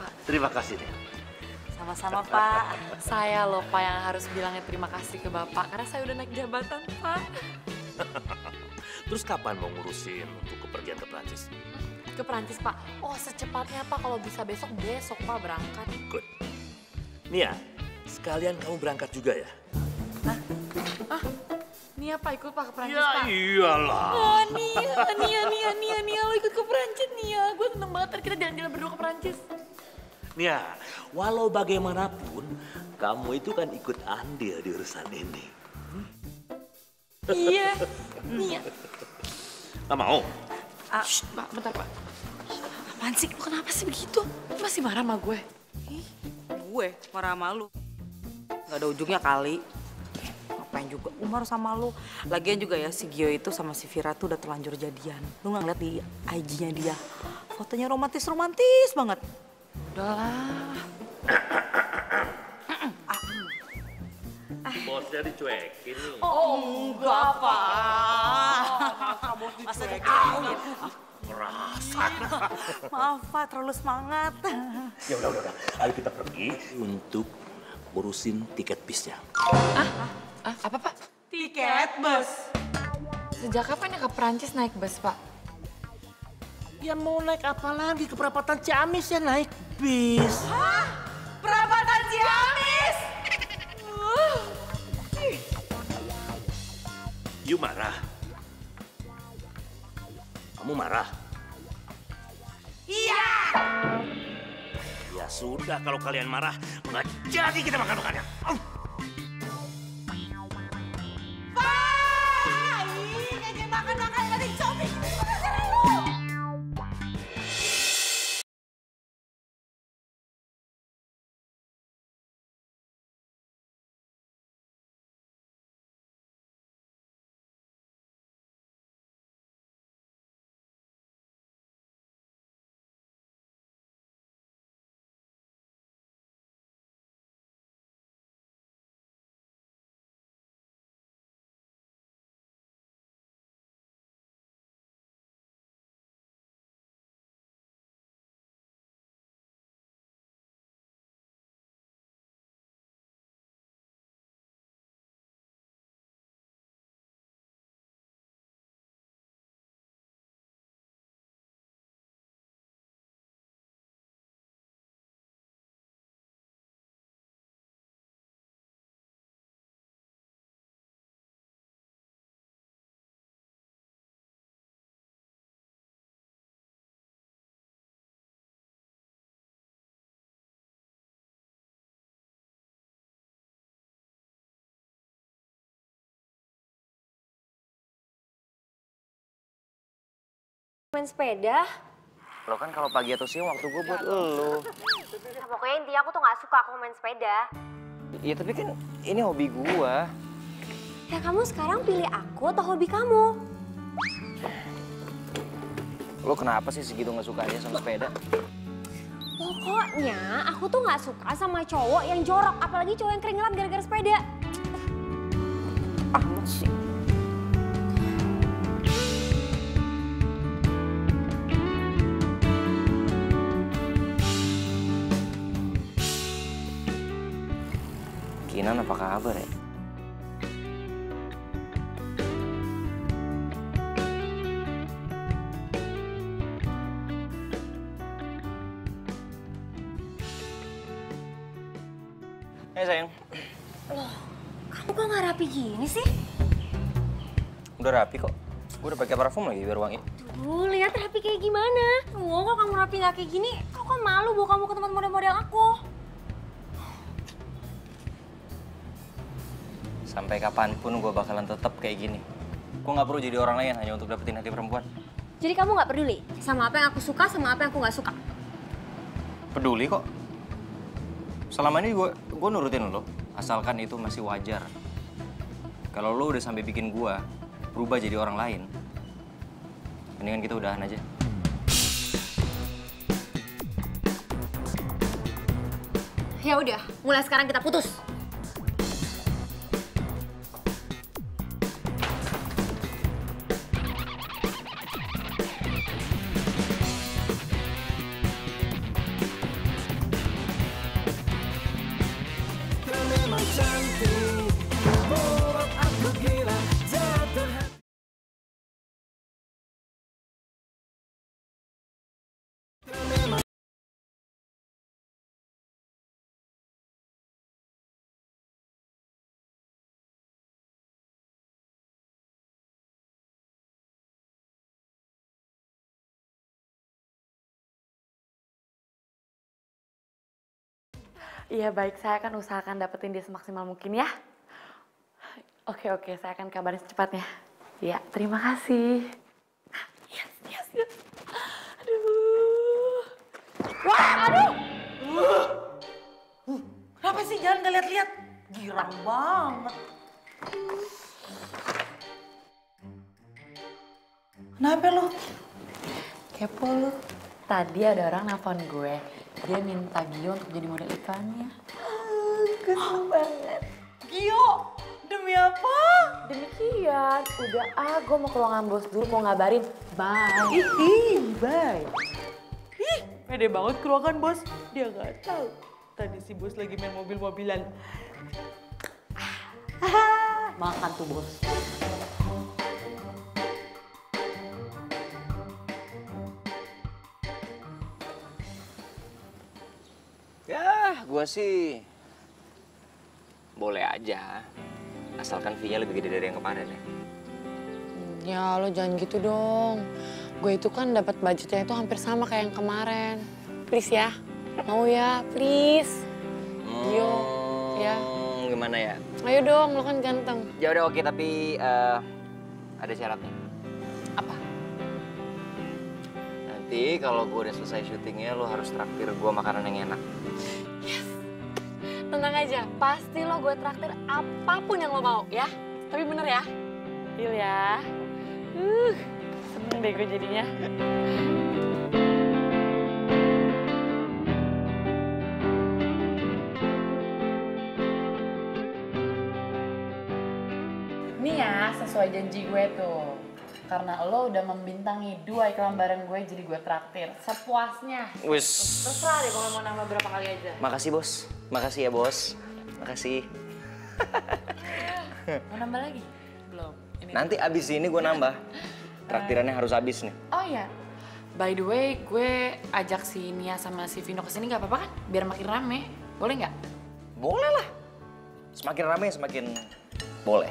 Pak. Terima kasih nih. Sama-sama, Pak. Saya loh Pak yang harus bilangnya terima kasih ke Bapak karena saya udah naik jabatan, Pak. Terus kapan mau ngurusin untuk kepergian ke Prancis? Ke Prancis, Pak. Oh, secepatnya Pak, kalau bisa besok Pak berangkat. Good. Nia, sekalian kamu berangkat juga ya? Nia Pak ikut Pak ke Prancis, Ya Pak. iyalah. Oh, Nia, lo ikut ke Prancis, Nia. Gue seneng banget, ntar kita jalan-jalan berdua ke Prancis. Nia, walau bagaimanapun, kamu itu kan ikut andil di urusan ini. Iya, Nia. Gak mau? Shh, Pak, bentar, Pak. Apaan sih? Lo kenapa sih begitu? Lo masih marah sama gue? Gue marah sama lu. Gak ada ujungnya kali. Ngapain juga Umar sama lu. Lagian juga ya si Gio itu sama si Vira tuh udah terlanjur jadian. Lu gak ngeliat di IG-nya dia. Fotonya romantis banget. Udahlah. Bosnya dicuekin nih. Oh enggak, Pak. Masa dicuekin? Merasa. Maaf, Pak. Terlalu semangat. Ya udah. Ayo kita pergi untuk urusin tiket bisnya. Apa, Pak? Tiket bus. Sejak kapan ya ke Prancis naik bus, Pak? Ya mau naik apa lagi? Ke perapatan Ciamis ya naik bis. Hah? Perapatan Ciamis? You marah? Kamu marah? Iya. Ya sudah, kalau kalian marah, nggak jadi kita makan-makannya. Pak! Ih, ngajak makan-makan nggak dicopik. Main sepeda? Lo kan kalau pagi atau siang waktu gue buat lo. Nah, pokoknya intinya aku tuh gak suka aku main sepeda. Iya tapi kan ini hobi gue. Ya kamu sekarang pilih aku atau hobi kamu? Lo kenapa sih segitu gak sukanya sama sepeda? Pokoknya aku tuh gak suka sama cowok yang jorok, apalagi cowok yang keringetan gara-gara sepeda. Amat sih. Kinan apa kabar ya? Sayang. Loh, kamu kok gak rapi gini sih? Udah rapi kok. Gue udah pakai parfum lagi biar wangi. Lihat rapi kayak gimana? Kalau kamu rapi nggak kayak gini, aku kan malu bawa kamu ke tempat model-model aku. Sampai kapanpun gue bakalan tetap kayak gini. Gue nggak perlu jadi orang lain hanya untuk dapetin hati perempuan. Jadi kamu nggak peduli sama apa yang aku suka, sama apa yang aku nggak suka? Peduli kok. Selama ini gue nurutin lo, asalkan itu masih wajar. Kalau lo udah sampai bikin gue berubah jadi orang lain, mendingan kita udahan aja. Ya udah, mulai sekarang kita putus. Iya baik, saya akan usahakan dapetin dia semaksimal mungkin ya. Oke, saya akan kabarin secepatnya. Ya, terima kasih. Yes. Aduh. Wah, aduh! Kenapa sih? Jangan nggak lihat-lihat. Girang banget. Kenapa lu? Kepo lu. Tadi ada orang nelfon gue. Dia minta Gio untuk jadi model iklannya. Gue seneng banget. Gio, demi apa? Demikian, udah gue mau ke ruangan bos dulu mau ngabarin. Bye. Bye. Ih, pede banget ke ruangan bos. Dia nggak tahu. Tadi si bos lagi main mobil-mobilan. Makan tuh bos. Ya, gue sih boleh aja. Asalkan fee-nya lebih gede dari yang kemarin ya. Ya lo jangan gitu dong. Gue itu kan dapat budgetnya itu hampir sama kayak yang kemarin. Please ya, mau ya, please. Gio, ya. Gimana ya? Ayo dong, lo kan ganteng. Ya udah oke, tapi ada syaratnya. Apa? Nanti kalau gue udah selesai syutingnya, lo harus traktir gue makanan yang enak. Yes. Tenang aja, pasti lo gue traktir apapun yang lo mau ya. Tapi bener ya, deal ya. Seneng deh gue jadinya. Nih ya, sesuai janji gue tuh. Karena lo udah membintangi 2 iklan bareng gue, jadi gue traktir sepuasnya. Wis. Terserah deh kalau mau nambah berapa kali aja. Makasih bos, makasih ya bos, makasih. Mau nambah lagi? Belum. Ini Nanti abis ini gue nambah. Traktirannya harus habis nih. Oh iya, by the way gue ajak si Nia sama si Vino kesini nggak apa-apa kan? Biar makin rame, boleh nggak? Boleh lah. Semakin rame semakin boleh.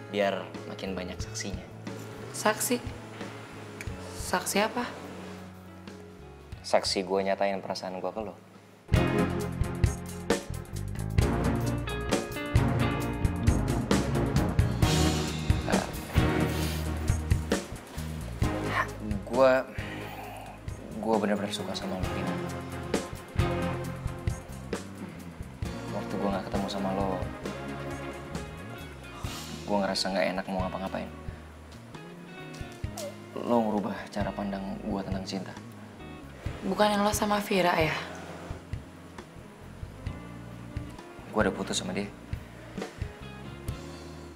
Biar makin banyak saksinya. Saksi? Saksi apa? Saksi gue nyatain perasaan gue ke lo. Gue bener-bener suka sama lo, Vino. Waktu gue gak ketemu sama lo, gue ngerasa gak enak mau ngapa-ngapain. Lo ngerubah cara pandang gue tentang cinta. Bukan yang lo sama Vira ya? Gue udah putus sama dia.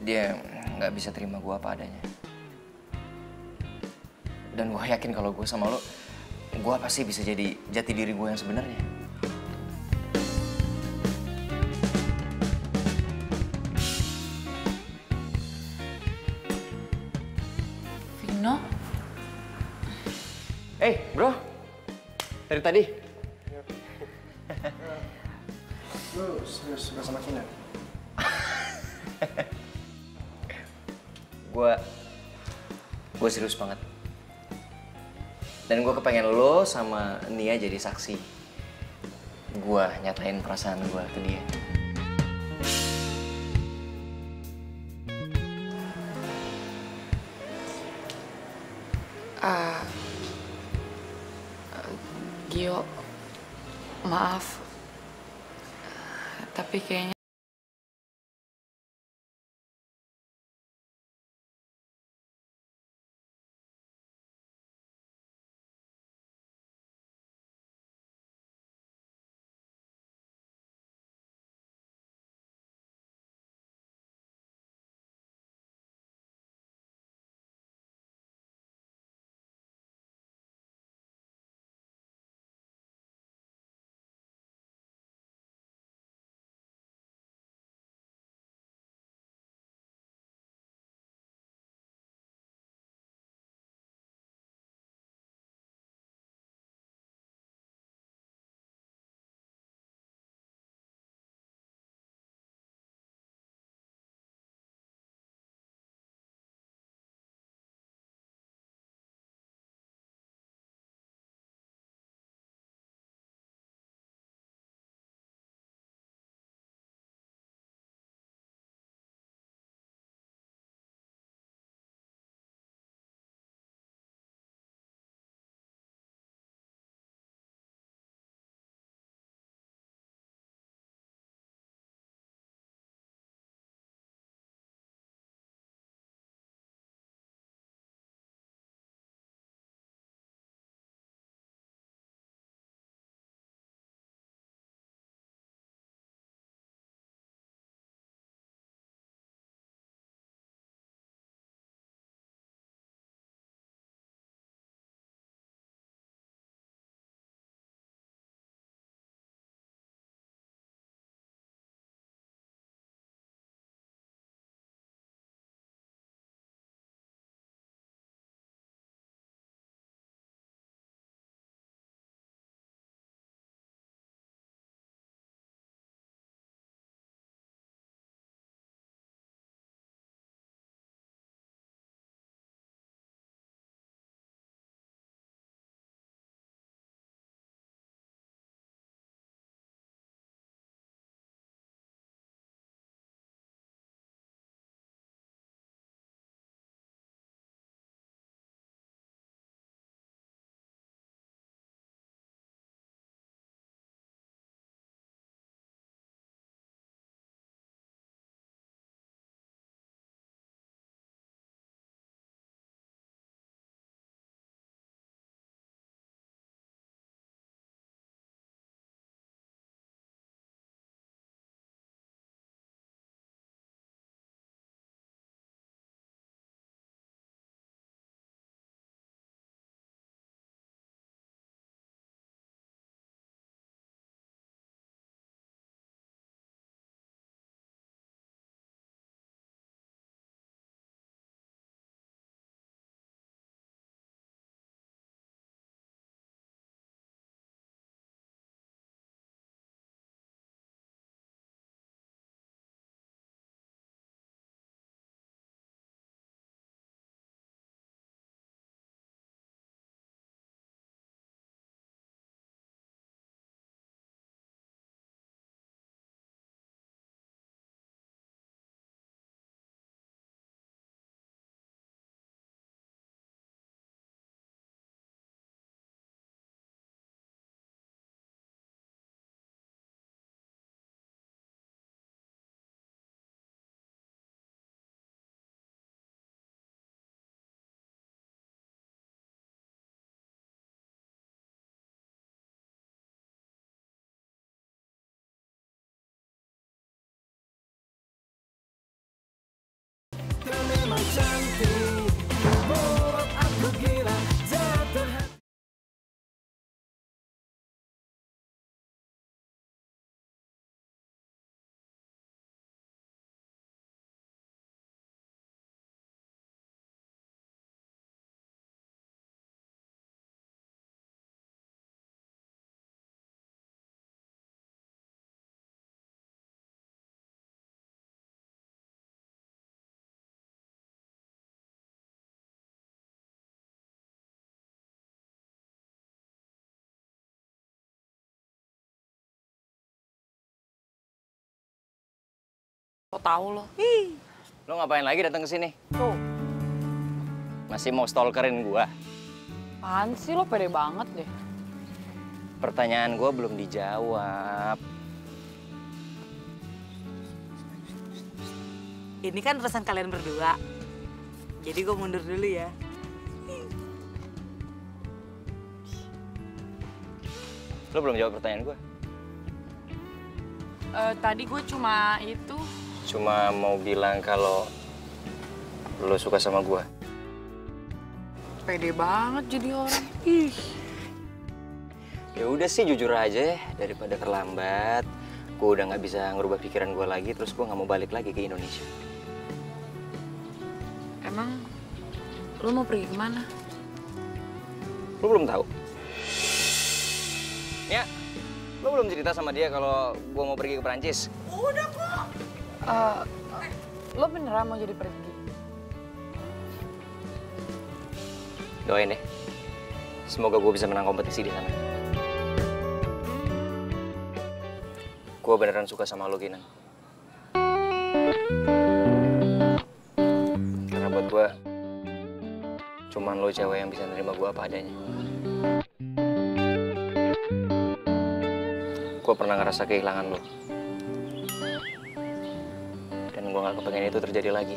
Dia nggak bisa terima gue apa adanya. Dan gue yakin kalau gue sama lo, gue pasti bisa jadi jati diri gue yang sebenarnya. Vino? Bro, dari tadi. Lu serius suka sama Kinar? gue serius banget. Dan gue kepengen lo sama Nia jadi saksi. Gue nyatain perasaan gue ke dia. Gio, maaf. Tapi kayaknya So tau lo. Lo ngapain lagi datang ke sini? Tuh. Masih mau stalkerin gua? Apaan sih lo pede banget deh. Pertanyaan gua belum dijawab. Ini kan urusan kalian berdua. Jadi gue mundur dulu ya. Lo belum jawab pertanyaan gua. Tadi gue cuma itu. Cuma mau bilang kalau lo suka sama gua. Pede banget jadi orang. Ya udah sih jujur aja ya, daripada terlambat. Gue udah nggak bisa ngerubah pikiran gue lagi, terus gue nggak mau balik lagi ke Indonesia. Emang lo mau pergi kemana? Lo belum tahu? Ya, lo belum cerita sama dia kalau gue mau pergi ke Perancis? Lo beneran mau jadi pergi? Doain deh. Semoga gue bisa menang kompetisi di sana. Gue beneran suka sama lo, Kinan. Karena buat gue, cuman lo cewek yang bisa nerima gue apa adanya. Gue pernah ngerasa kehilangan lo. Dan gue gak kepengen itu terjadi lagi.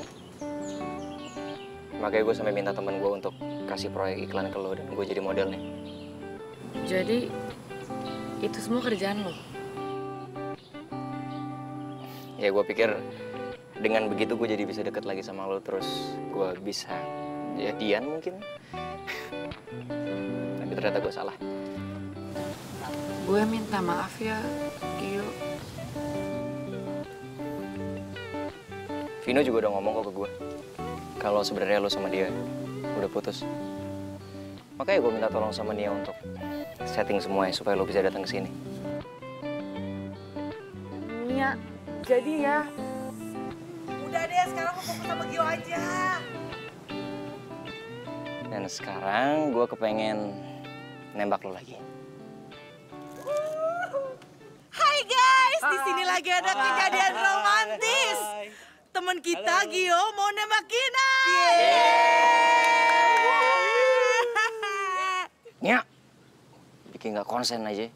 Makanya gue sampai minta temen gue untuk kasih proyek iklan ke lo dan gue jadi modelnya. Jadi itu semua kerjaan lo? Ya gue pikir dengan begitu gue jadi bisa deket lagi sama lo, terus gue bisa jadian mungkin. Tapi ternyata gue salah. Gue minta maaf ya, Gio. Vino juga udah ngomong kok ke gue kalau sebenarnya lo sama dia udah putus. Makanya gue minta tolong sama dia untuk setting semuanya supaya lo bisa datang ke sini. Nia, jadi ya. Udah deh, sekarang gue fokus sama Gio aja. Dan sekarang gue kepengen nembak lo lagi. Hai guys, di sini lagi ada kejadian romantis. Temen kita Gio mau nembak Kinan. Nya, bikin gak konsen aja.